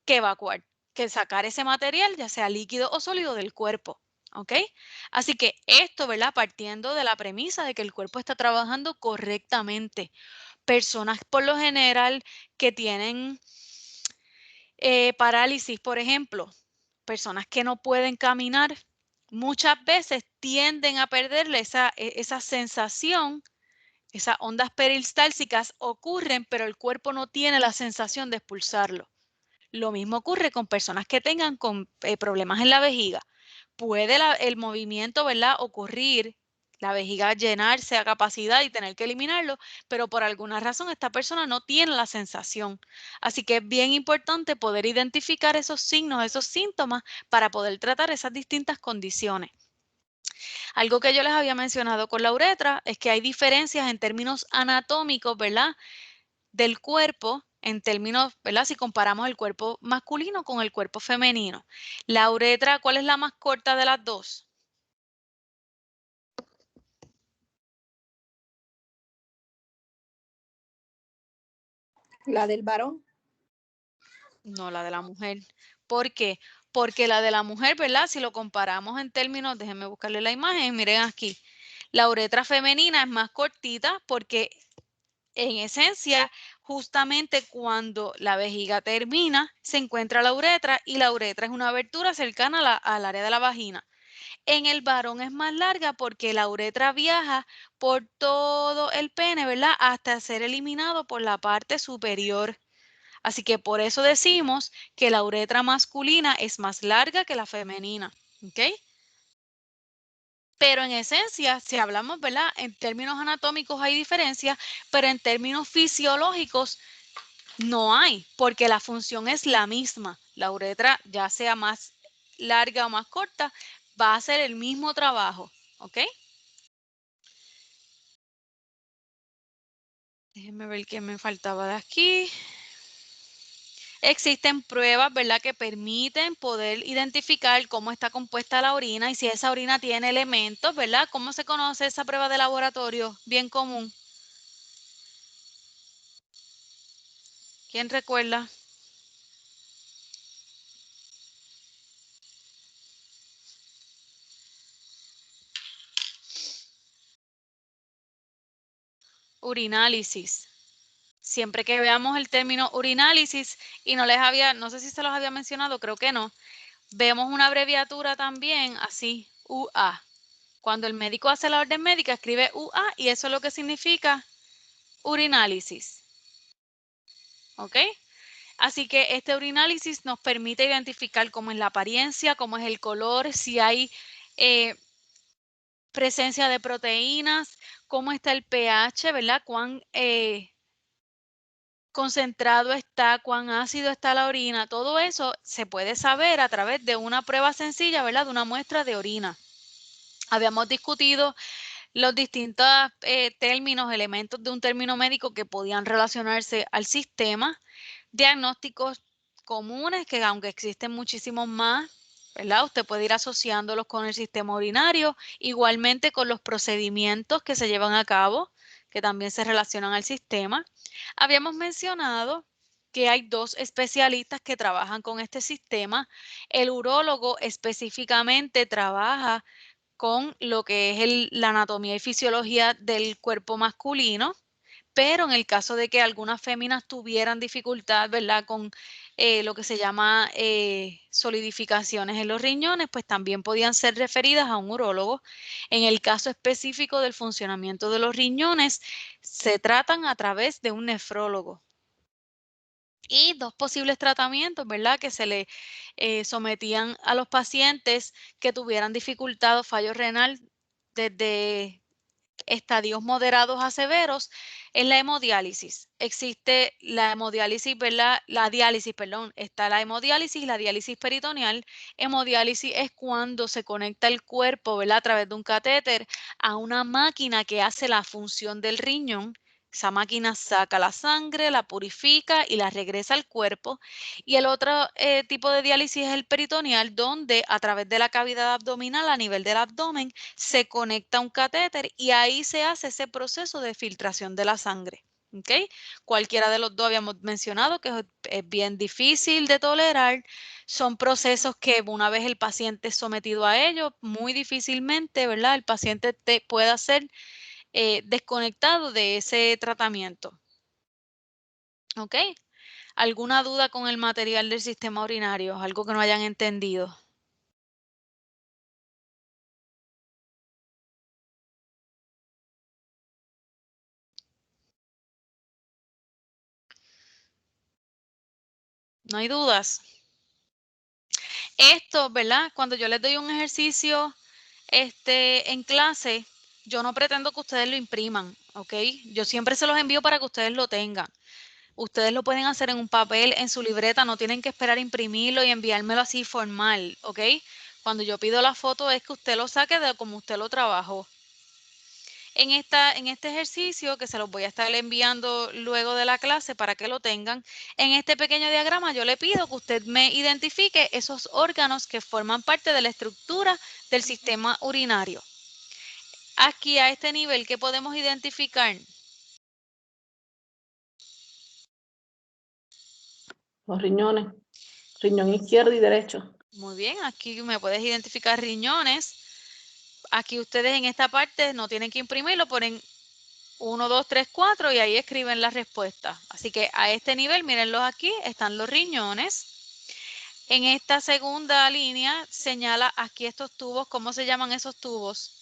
que evacuar, que sacar ese material, ya sea líquido o sólido, del cuerpo. ¿Ok? Así que esto, ¿verdad?, partiendo de la premisa de que el cuerpo está trabajando correctamente. Personas por lo general que tienen parálisis, por ejemplo, personas que no pueden caminar, muchas veces tienden a perderle esa sensación. Esas ondas peristálticas ocurren, pero el cuerpo no tiene la sensación de expulsarlo. Lo mismo ocurre con personas que tengan problemas en la vejiga. Puede el movimiento, ¿verdad?, ocurrir, la vejiga llenarse a capacidad y tener que eliminarlo, pero por alguna razón esta persona no tiene la sensación. Así que es bien importante poder identificar esos signos, esos síntomas, para poder tratar esas distintas condiciones. Algo que yo les había mencionado con la uretra es que hay diferencias en términos anatómicos, ¿verdad?, del cuerpo, en términos, ¿verdad?, si comparamos el cuerpo masculino con el cuerpo femenino. La uretra, ¿cuál es la más corta de las dos? La del varón. No, la de la mujer. ¿Por qué? Porque la de la mujer, ¿verdad?, si lo comparamos en términos, déjenme buscarle la imagen, miren aquí. La uretra femenina es más cortita porque en esencia, justamente cuando la vejiga termina, se encuentra la uretra y la uretra es una abertura cercana al área de la vagina. En el varón es más larga porque la uretra viaja por todo el pene, ¿verdad? Hasta ser eliminado por la parte superior. Así que por eso decimos que la uretra masculina es más larga que la femenina. ¿Ok? Pero en esencia, si hablamos, ¿verdad? En términos anatómicos hay diferencia, pero en términos fisiológicos no hay, porque la función es la misma. La uretra, ya sea más larga o más corta, va a hacer el mismo trabajo. ¿Ok? Déjenme ver qué me faltaba de aquí. Existen pruebas, ¿verdad?, que permiten poder identificar cómo está compuesta la orina y si esa orina tiene elementos, ¿verdad? ¿Cómo se conoce esa prueba de laboratorio? Bien común. ¿Quién recuerda? Urinálisis. Siempre que veamos el término urinálisis y no sé si se los había mencionado, creo que no, vemos una abreviatura también así, UA. Cuando el médico hace la orden médica, escribe UA y eso es lo que significa urinálisis. ¿Ok? Así que este urinálisis nos permite identificar cómo es la apariencia, cómo es el color, si hay presencia de proteínas, cómo está el pH, ¿verdad? Cuán concentrado está, cuán ácido está la orina. Todo eso se puede saber a través de una prueba sencilla, ¿verdad? De una muestra de orina. Habíamos discutido los distintos términos, elementos de un término médico que podían relacionarse al sistema, diagnósticos comunes, que aunque existen muchísimos más, ¿verdad? Usted puede ir asociándolos con el sistema urinario, igualmente con los procedimientos que se llevan a cabo, que también se relacionan al sistema. Habíamos mencionado que hay dos especialistas que trabajan con este sistema. El urólogo específicamente trabaja con lo que es la anatomía y fisiología del cuerpo masculino, pero en el caso de que algunas féminas tuvieran dificultad, ¿verdad? Con lo que se llama solidificaciones en los riñones, pues también podían ser referidas a un urólogo. En el caso específico del funcionamiento de los riñones, se tratan a través de un nefrólogo. Y dos posibles tratamientos, ¿verdad? Que se le sometían a los pacientes que tuvieran dificultad o fallo renal desde estadios moderados a severos, es la hemodiálisis. Existe la hemodiálisis, ¿verdad? La diálisis, perdón. Está la hemodiálisis y la diálisis peritoneal. Hemodiálisis es cuando se conecta el cuerpo, ¿verdad? A través de un catéter a una máquina que hace la función del riñón. Esa máquina saca la sangre, la purifica y la regresa al cuerpo. Y el otro tipo de diálisis es el peritoneal, donde a través de la cavidad abdominal, a nivel del abdomen, se conecta un catéter y ahí se hace ese proceso de filtración de la sangre. ¿Okay? Cualquiera de los dos habíamos mencionado que es bien difícil de tolerar. Son procesos que una vez el paciente es sometido a ellos, muy difícilmente, ¿verdad? El paciente pueda ser desconectado de ese tratamiento. ¿Ok? ¿Alguna duda con el material del sistema urinario? ¿Algo que no hayan entendido? ¿No hay dudas? Esto, ¿verdad? Cuando yo les doy un ejercicio en clase, yo no pretendo que ustedes lo impriman, ¿ok? Yo siempre se los envío para que ustedes lo tengan. Ustedes lo pueden hacer en un papel, en su libreta, no tienen que esperar a imprimirlo y enviármelo así formal, ¿ok? Cuando yo pido la foto es que usted lo saque de como usted lo trabajó. En este ejercicio, que se los voy a estar enviando luego de la clase para que lo tengan, en este pequeño diagrama yo le pido que usted me identifique esos órganos que forman parte de la estructura del sistema urinario. Aquí a este nivel, ¿qué podemos identificar? Los riñones, riñón izquierdo y derecho. Muy bien, aquí me puedes identificar riñones. aquí ustedes en esta parte no tienen que imprimirlo, ponen 1, 2, 3, 4 y ahí escriben la respuesta. Así que a este nivel, mírenlos aquí, están los riñones. En esta segunda línea señala aquí estos tubos. ¿Cómo se llaman esos tubos?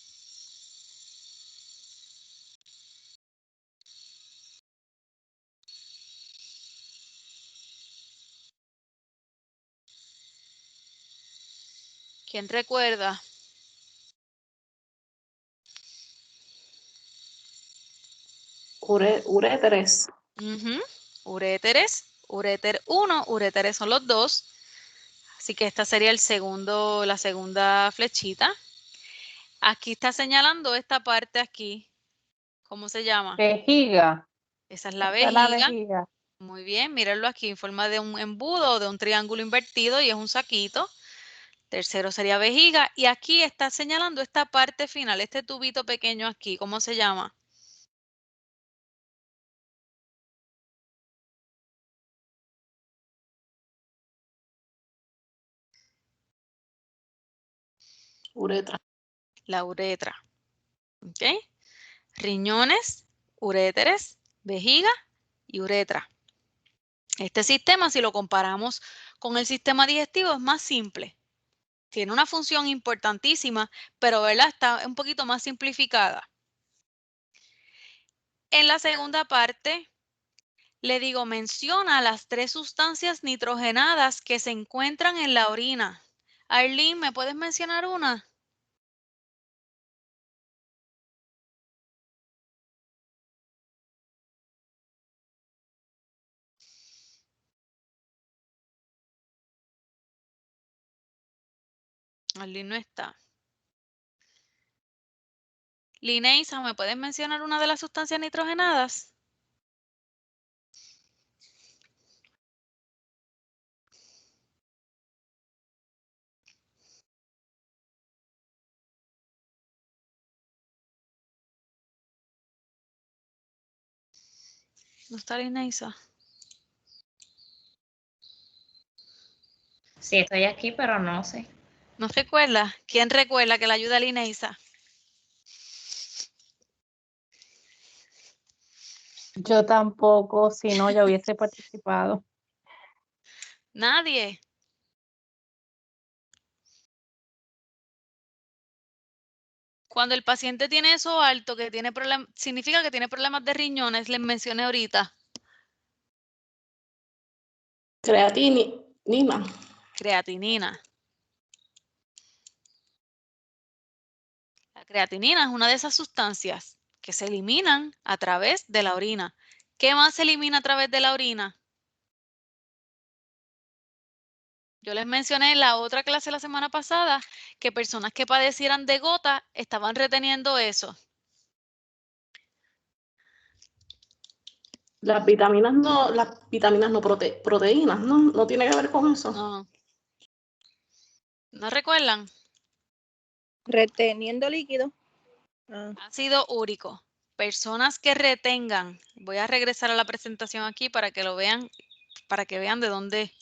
¿Quién recuerda? Uréteres. Uréteres, uréter 1, uréteres son los dos. Así que esta sería la segunda flechita. Aquí está señalando esta parte aquí. ¿Cómo se llama? Vejiga. Esa es la Esta es la vejiga. vejiga. Muy bien, mírenlo aquí en forma de un embudo o de un triángulo invertido y es un saquito. Tercero sería vejiga. Y aquí está señalando esta parte final, este tubito pequeño aquí. ¿Cómo se llama? Uretra. La uretra. ¿Ok? Riñones, uréteres, vejiga y uretra. Este sistema, si lo comparamos con el sistema digestivo, es más simple. Tiene una función importantísima, pero ¿verdad? Está un poquito más simplificada. En la segunda parte, le digo, menciona las 3 sustancias nitrogenadas que se encuentran en la orina. Arlene, ¿me puedes mencionar una? Arlene no está. Lineisa, ¿me puedes mencionar una de las sustancias nitrogenadas? ¿No está Lineisa? Sí, estoy aquí, pero no sé. ¿No recuerda? ¿Quién recuerda que la ayuda a Lineisa? Yo tampoco, si no, ya hubiese participado. Nadie. Cuando el paciente tiene eso alto, que tiene significa que tiene problemas de riñones, les mencioné ahorita. Creatinina. Creatinina. La creatinina es una de esas sustancias que se eliminan a través de la orina. ¿Qué más se elimina a través de la orina? Yo les mencioné en la otra clase la semana pasada que personas que padecieran de gota estaban reteniendo eso. Las vitaminas no, proteínas, ¿no? No tiene que ver con eso. No. ¿No recuerdan? Reteniendo líquido. Ácido úrico. Personas que retengan. Voy a regresar a la presentación aquí para que lo vean, para que vean de dónde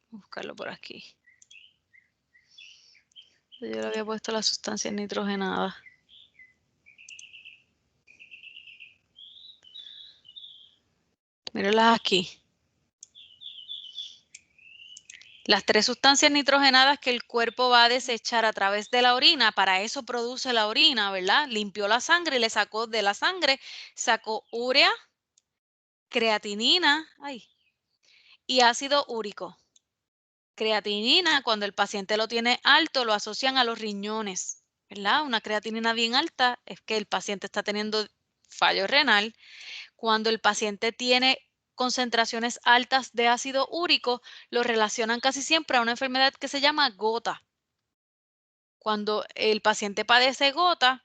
buscarlo por aquí. Yo le había puesto las sustancias nitrogenadas. Mírenlas aquí. Las 3 sustancias nitrogenadas que el cuerpo va a desechar a través de la orina, para eso produce la orina, ¿verdad? Limpió la sangre y le sacó de la sangre, sacó urea, creatinina y ácido úrico. Creatinina, cuando el paciente lo tiene alto, lo asocian a los riñones, ¿verdad? Una creatinina bien alta es que el paciente está teniendo fallo renal. Cuando el paciente tiene concentraciones altas de ácido úrico, lo relacionan casi siempre a una enfermedad que se llama gota. Cuando el paciente padece gota,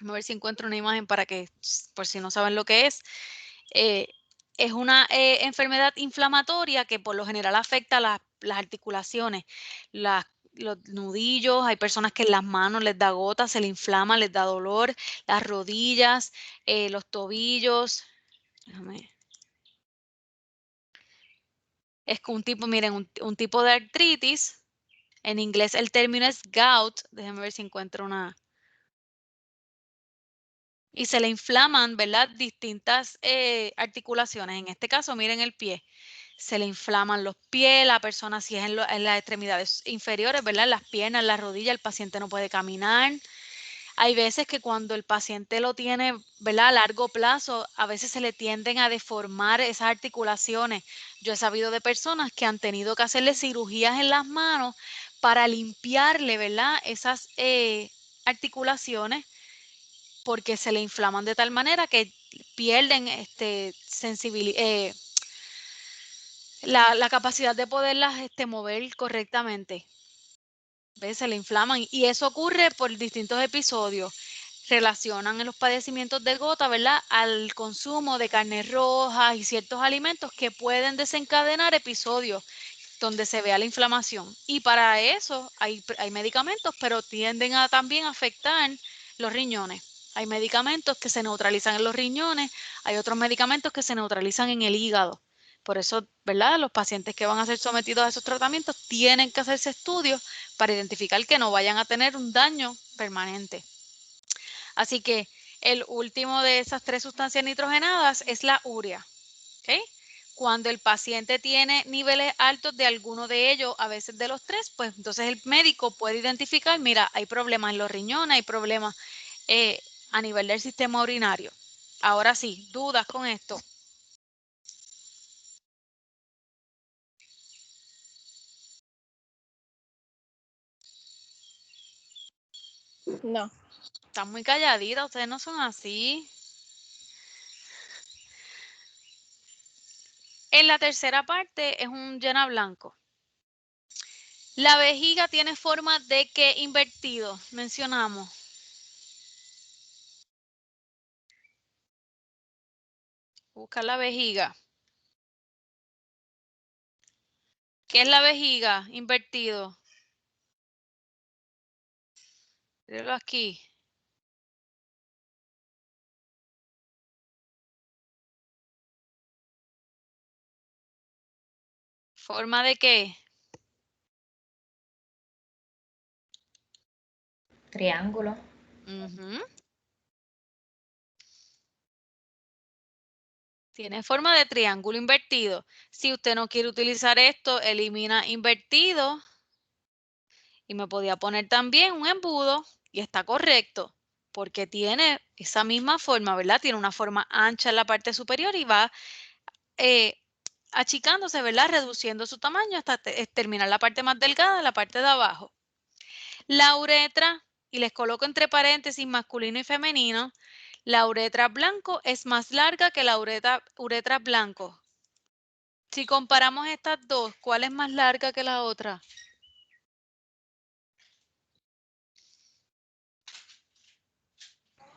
vamos a ver si encuentro una imagen para que, por si no saben lo que es una enfermedad inflamatoria que por lo general afecta las articulaciones, los nudillos, hay personas que en las manos les da gota, se le inflama, les da dolor, las rodillas, los tobillos. Déjame. Es un tipo, miren, un tipo de artritis En inglés el término es gout. Déjenme ver si encuentro una. Y se le inflaman, ¿verdad? Distintas articulaciones. En este caso, miren el pie. Se le inflaman los pies, la persona si es en las extremidades inferiores, ¿verdad? Las piernas, las rodillas, el paciente no puede caminar. Hay veces que cuando el paciente lo tiene, ¿verdad? A largo plazo, a veces se le tienden a deformar esas articulaciones. Yo he sabido de personas que han tenido que hacerle cirugías en las manos para limpiarle, ¿verdad? Esas articulaciones porque se le inflaman de tal manera que pierden la capacidad de poderlas mover correctamente. ¿Ves? Se le inflaman y eso ocurre por distintos episodios. Relacionan en los padecimientos de gota, ¿verdad? Al consumo de carnes rojas y ciertos alimentos que pueden desencadenar episodios donde se vea la inflamación. Y para eso hay medicamentos, pero tienden a también afectar los riñones. Hay medicamentos que se neutralizan en los riñones, hay otros medicamentos que se neutralizan en el hígado. Por eso, ¿verdad? Los pacientes que van a ser sometidos a esos tratamientos tienen que hacerse estudios para identificar que no vayan a tener un daño permanente. Así que el último de esas 3 sustancias nitrogenadas es la urea. ¿Okay? Cuando el paciente tiene niveles altos de alguno de ellos, a veces de los 3, pues entonces el médico puede identificar, mira, hay problemas en los riñones, hay problemas a nivel del sistema urinario. Ahora sí, dudas con esto. No. Están muy calladitas, ustedes no son así. En la tercera parte es un llena blanco. La vejiga tiene forma de que invertido, mencionamos. Busca la vejiga. ¿Qué es la vejiga? Invertido. Míralo aquí. ¿Forma de qué? Triángulo. Tiene forma de triángulo invertido. Si usted no quiere utilizar esto, elimina invertido. Y me podía poner también un embudo y está correcto porque tiene esa misma forma, ¿verdad? Tiene una forma ancha en la parte superior y va achicándose, ¿verdad? Reduciendo su tamaño hasta terminar la parte más delgada, la parte de abajo. La uretra, y les coloco entre paréntesis masculino y femenino, la uretra blanco es más larga que la uretra blanco. Si comparamos estas dos, ¿cuál es más larga que la otra?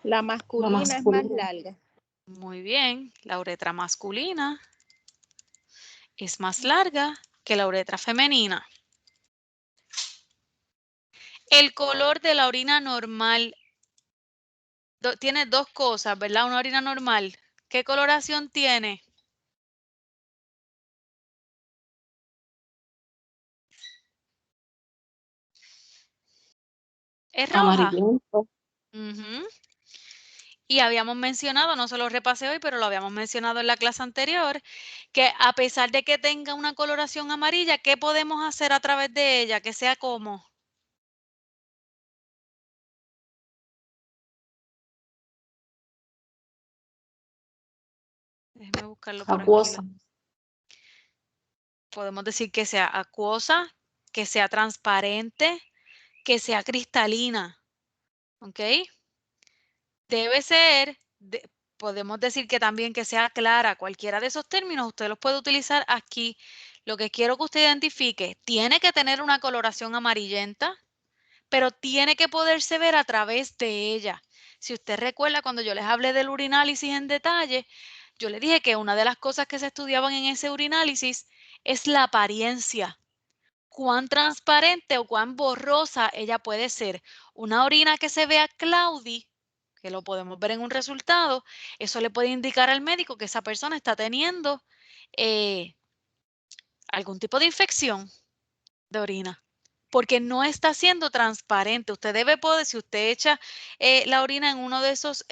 La masculina es más larga. Muy bien, la uretra masculina es más larga que la uretra femenina. El color de la orina normal tiene dos cosas, ¿verdad? Una orina normal. ¿Qué coloración tiene? Es roja. Amarillento. Y habíamos mencionado, no se lo repasé hoy, pero lo habíamos mencionado en la clase anterior, que a pesar de que tenga una coloración amarilla, ¿qué podemos hacer a través de ella? Que sea como. Déjeme buscarlo por Acuosa. aquí. Podemos decir que sea acuosa, que sea transparente, que sea cristalina. ¿Ok? Debe ser, podemos decir que también que sea clara. Cualquiera de esos términos usted los puede utilizar aquí. Lo que quiero que usted identifique, tiene que tener una coloración amarillenta, pero tiene que poderse ver a través de ella. Si usted recuerda cuando yo les hablé del urinálisis en detalle, yo le dije que una de las cosas que se estudiaban en ese urinálisis es la apariencia. Cuán transparente o cuán borrosa ella puede ser. Una orina que se vea cloudy, que lo podemos ver en un resultado, eso le puede indicar al médico que esa persona está teniendo algún tipo de infección de orina. porque no está siendo transparente. Usted debe poder, si usted echa la orina en uno de esos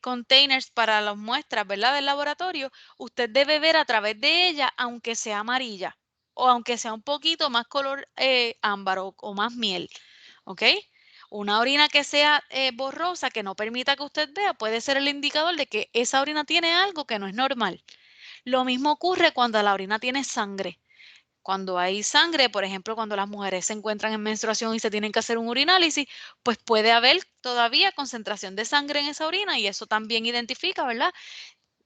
containers para las muestras, ¿verdad?, del laboratorio, usted debe ver a través de ella, aunque sea amarilla o aunque sea un poquito más color ámbar o más miel, ¿ok? Una orina que sea borrosa, que no permita que usted vea, puede ser el indicador de que esa orina tiene algo que no es normal. Lo mismo ocurre cuando la orina tiene sangre. Cuando hay sangre, por ejemplo, cuando las mujeres se encuentran en menstruación y se tienen que hacer un urinálisis, pues puede haber todavía concentración de sangre en esa orina y eso también identifica, ¿verdad?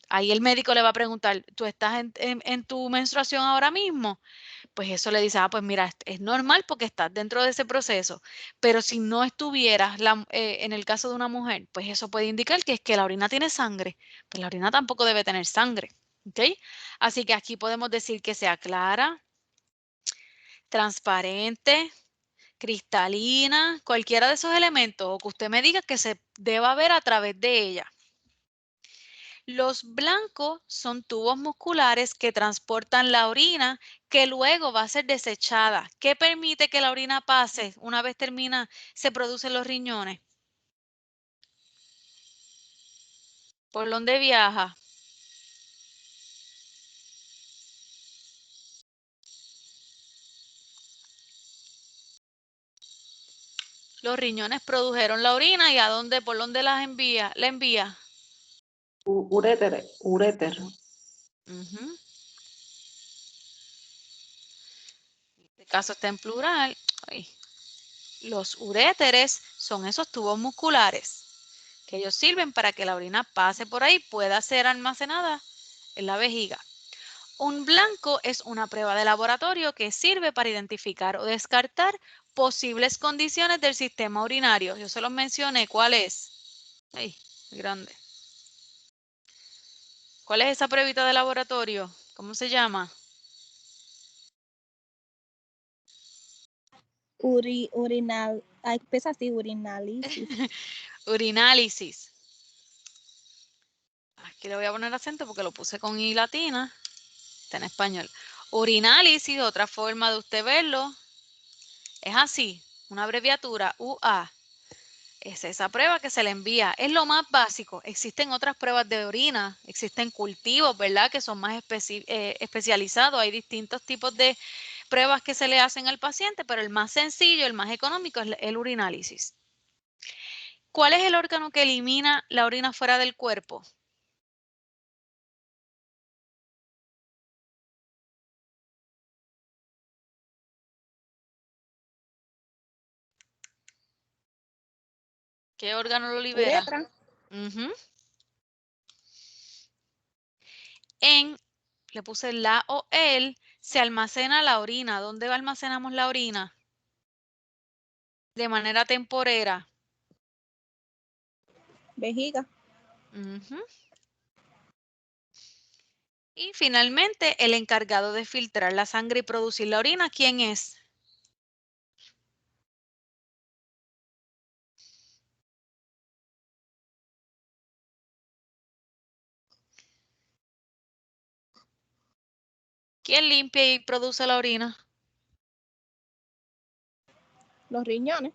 Ahí el médico le va a preguntar, ¿tú estás en tu menstruación ahora mismo? Pues eso le dice, pues mira, es normal porque estás dentro de ese proceso, pero si no estuvieras en el caso de una mujer, pues eso puede indicar que es que la orina tiene sangre, pues la orina tampoco debe tener sangre, ¿ok? Así que aquí podemos decir que sea clara, transparente, cristalina, cualquiera de esos elementos o que usted me diga que se deba ver a través de ella. Los blancos son tubos musculares que transportan la orina que luego va a ser desechada. ¿Qué permite que la orina pase una vez termina, se producen los riñones? ¿Por dónde viaja? Los riñones produjeron la orina y ¿a dónde, por dónde las envía? ¿La envía? Uréter. Ujú. En este caso está en plural. Ay. Los uréteres son esos tubos musculares que ellos sirven para que la orina pase por ahí, pueda ser almacenada en la vejiga. Un blanco es una prueba de laboratorio que sirve para identificar o descartar posibles condiciones del sistema urinario. Yo se los mencioné. ¿Cuál es? Ay, grande. ¿Cuál es esa pruebita de laboratorio? ¿Cómo se llama? Empieza así, urinálisis. Urinálisis. Aquí le voy a poner acento porque lo puse con I latina. Está en español. Urinálisis, otra forma de usted verlo, es así, una abreviatura, UA. Es esa prueba que se le envía. Es lo más básico. Existen otras pruebas de orina, existen cultivos, ¿verdad?, que son más especializados. Hay distintos tipos de pruebas que se le hacen al paciente, pero el más sencillo, el más económico es el urinálisis. ¿Cuál es el órgano que elimina la orina fuera del cuerpo? ¿Qué órgano lo libera? Uretra. Le puse la o el, se almacena la orina. ¿Dónde almacenamos la orina? De manera temporera. Vejiga. Y finalmente, el encargado de filtrar la sangre y producir la orina, ¿quién es? ¿Quién limpia y produce la orina? Los riñones.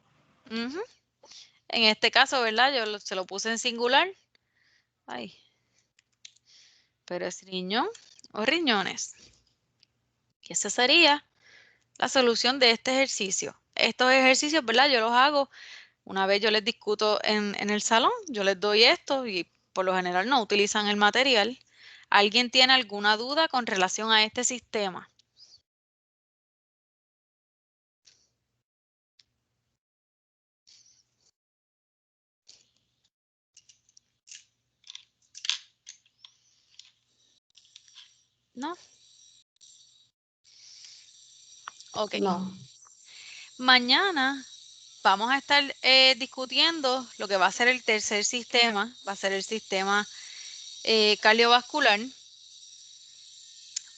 En este caso, ¿verdad? Yo se lo puse en singular. Ay. Pero es riñón o riñones. Y esa sería la solución de este ejercicio. Estos ejercicios, ¿verdad? Yo los hago una vez yo les discuto en el salón, yo les doy esto y por lo general no utilizan el material. ¿Alguien tiene alguna duda con relación a este sistema? ¿No? Ok. No. Mañana vamos a estar discutiendo lo que va a ser el tercer sistema, va a ser el sistema cardiovascular.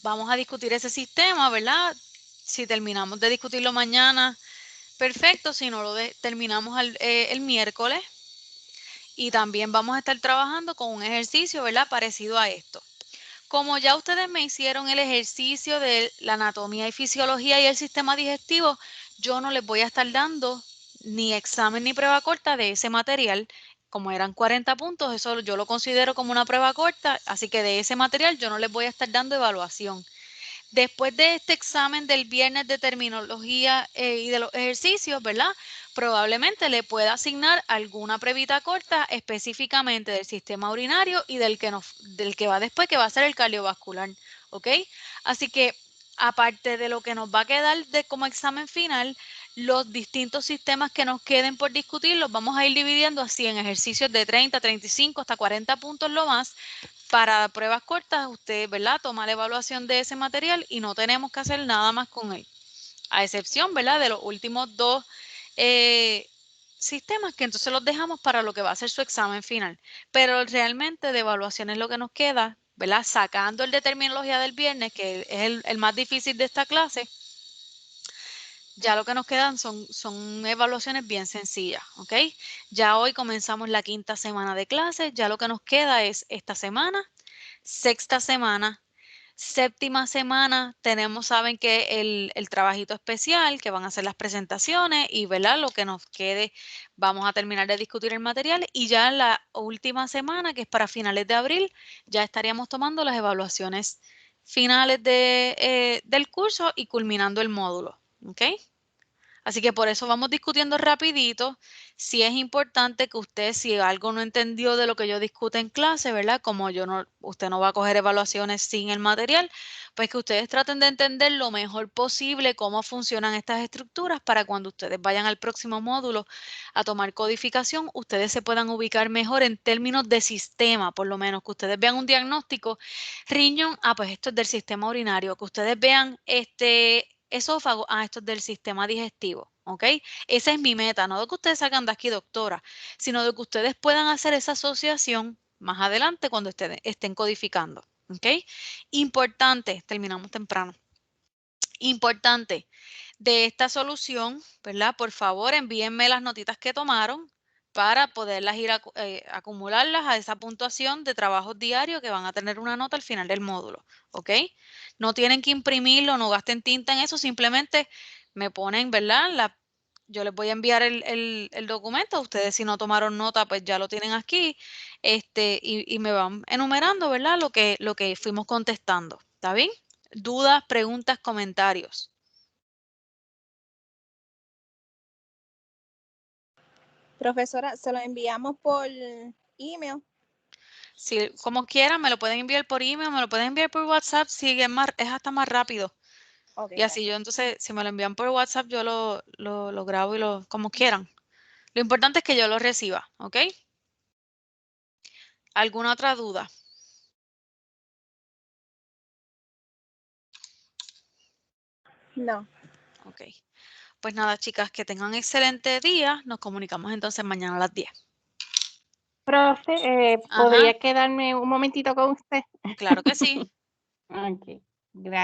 Vamos a discutir ese sistema, ¿verdad? Si terminamos de discutirlo mañana, perfecto. Si no lo terminamos el miércoles. Y también vamos a estar trabajando con un ejercicio, ¿verdad?, parecido a esto. Como ya ustedes me hicieron el ejercicio de la anatomía y fisiología y el sistema digestivo, yo no les voy a estar dando ni examen ni prueba corta de ese material. Como eran 40 puntos, eso yo lo considero como una prueba corta, así que de ese material yo no les voy a estar dando evaluación. Después de este examen del viernes de terminología y de los ejercicios, ¿verdad? Probablemente le pueda asignar alguna pruebita corta específicamente del sistema urinario y del que va después, que va a ser el cardiovascular, ¿ok? Así que aparte de lo que nos va a quedar como examen final, los distintos sistemas que nos queden por discutir los vamos a ir dividiendo así en ejercicios de 30, 35 hasta 40 puntos lo más. Para pruebas cortas, usted, ¿verdad? Toma la evaluación de ese material y no tenemos que hacer nada más con él. A excepción, ¿verdad? De los últimos dos sistemas que entonces los dejamos para lo que va a ser su examen final. Pero realmente de evaluación es lo que nos queda, ¿verdad? Sacando el de terminología del viernes, que es el más difícil de esta clase, ya lo que nos quedan son evaluaciones bien sencillas, ¿ok? Ya hoy comenzamos la 5ª semana de clases, ya lo que nos queda es esta semana, 6ª semana, 7ª semana, tenemos, saben que el trabajito especial, que van a ser las presentaciones y, ¿verdad? Lo que nos quede, vamos a terminar de discutir el material y ya en la última semana, que es para finales de abril, ya estaríamos tomando las evaluaciones finales del curso y culminando el módulo, ¿ok? Así que por eso vamos discutiendo rapidito. Si es importante que usted, si algo no entendió de lo que yo discute en clase, ¿verdad? Como usted no va a coger evaluaciones sin el material, pues que ustedes traten de entender lo mejor posible cómo funcionan estas estructuras para cuando ustedes vayan al próximo módulo a tomar codificación, ustedes se puedan ubicar mejor en términos de sistema, por lo menos que ustedes vean un diagnóstico, riñón, pues esto es del sistema urinario, que ustedes vean esófago, esto es del sistema digestivo, ¿ok? Esa es mi meta, no de que ustedes salgan de aquí doctora, sino de que ustedes puedan hacer esa asociación más adelante cuando estén codificando, ¿ok? Importante, terminamos temprano. Importante, de esta solución, ¿verdad? Por favor, envíenme las notitas que tomaron para poderlas ir acumularlas a esa puntuación de trabajos diarios que van a tener una nota al final del módulo, ¿ok? No tienen que imprimirlo, no gasten tinta en eso, simplemente me ponen, ¿verdad? Yo les voy a enviar el documento, ustedes si no tomaron nota, pues ya lo tienen aquí, y me van enumerando, ¿verdad? Lo que fuimos contestando, ¿está bien? Dudas, preguntas, comentarios. Profesora, se lo enviamos por email. Si, como quieran, me lo pueden enviar por email, me lo pueden enviar por WhatsApp, si es hasta más rápido. Okay, Y así yo entonces, si me lo envían por WhatsApp, yo lo grabo y como quieran. Lo importante es que yo lo reciba, ¿ok? ¿Alguna otra duda? No. Ok. Pues nada, chicas, que tengan excelente día. Nos comunicamos entonces mañana a las 10. Profe, Ajá. ¿podría quedarme un momentito con usted? Claro que sí. Ok, gracias.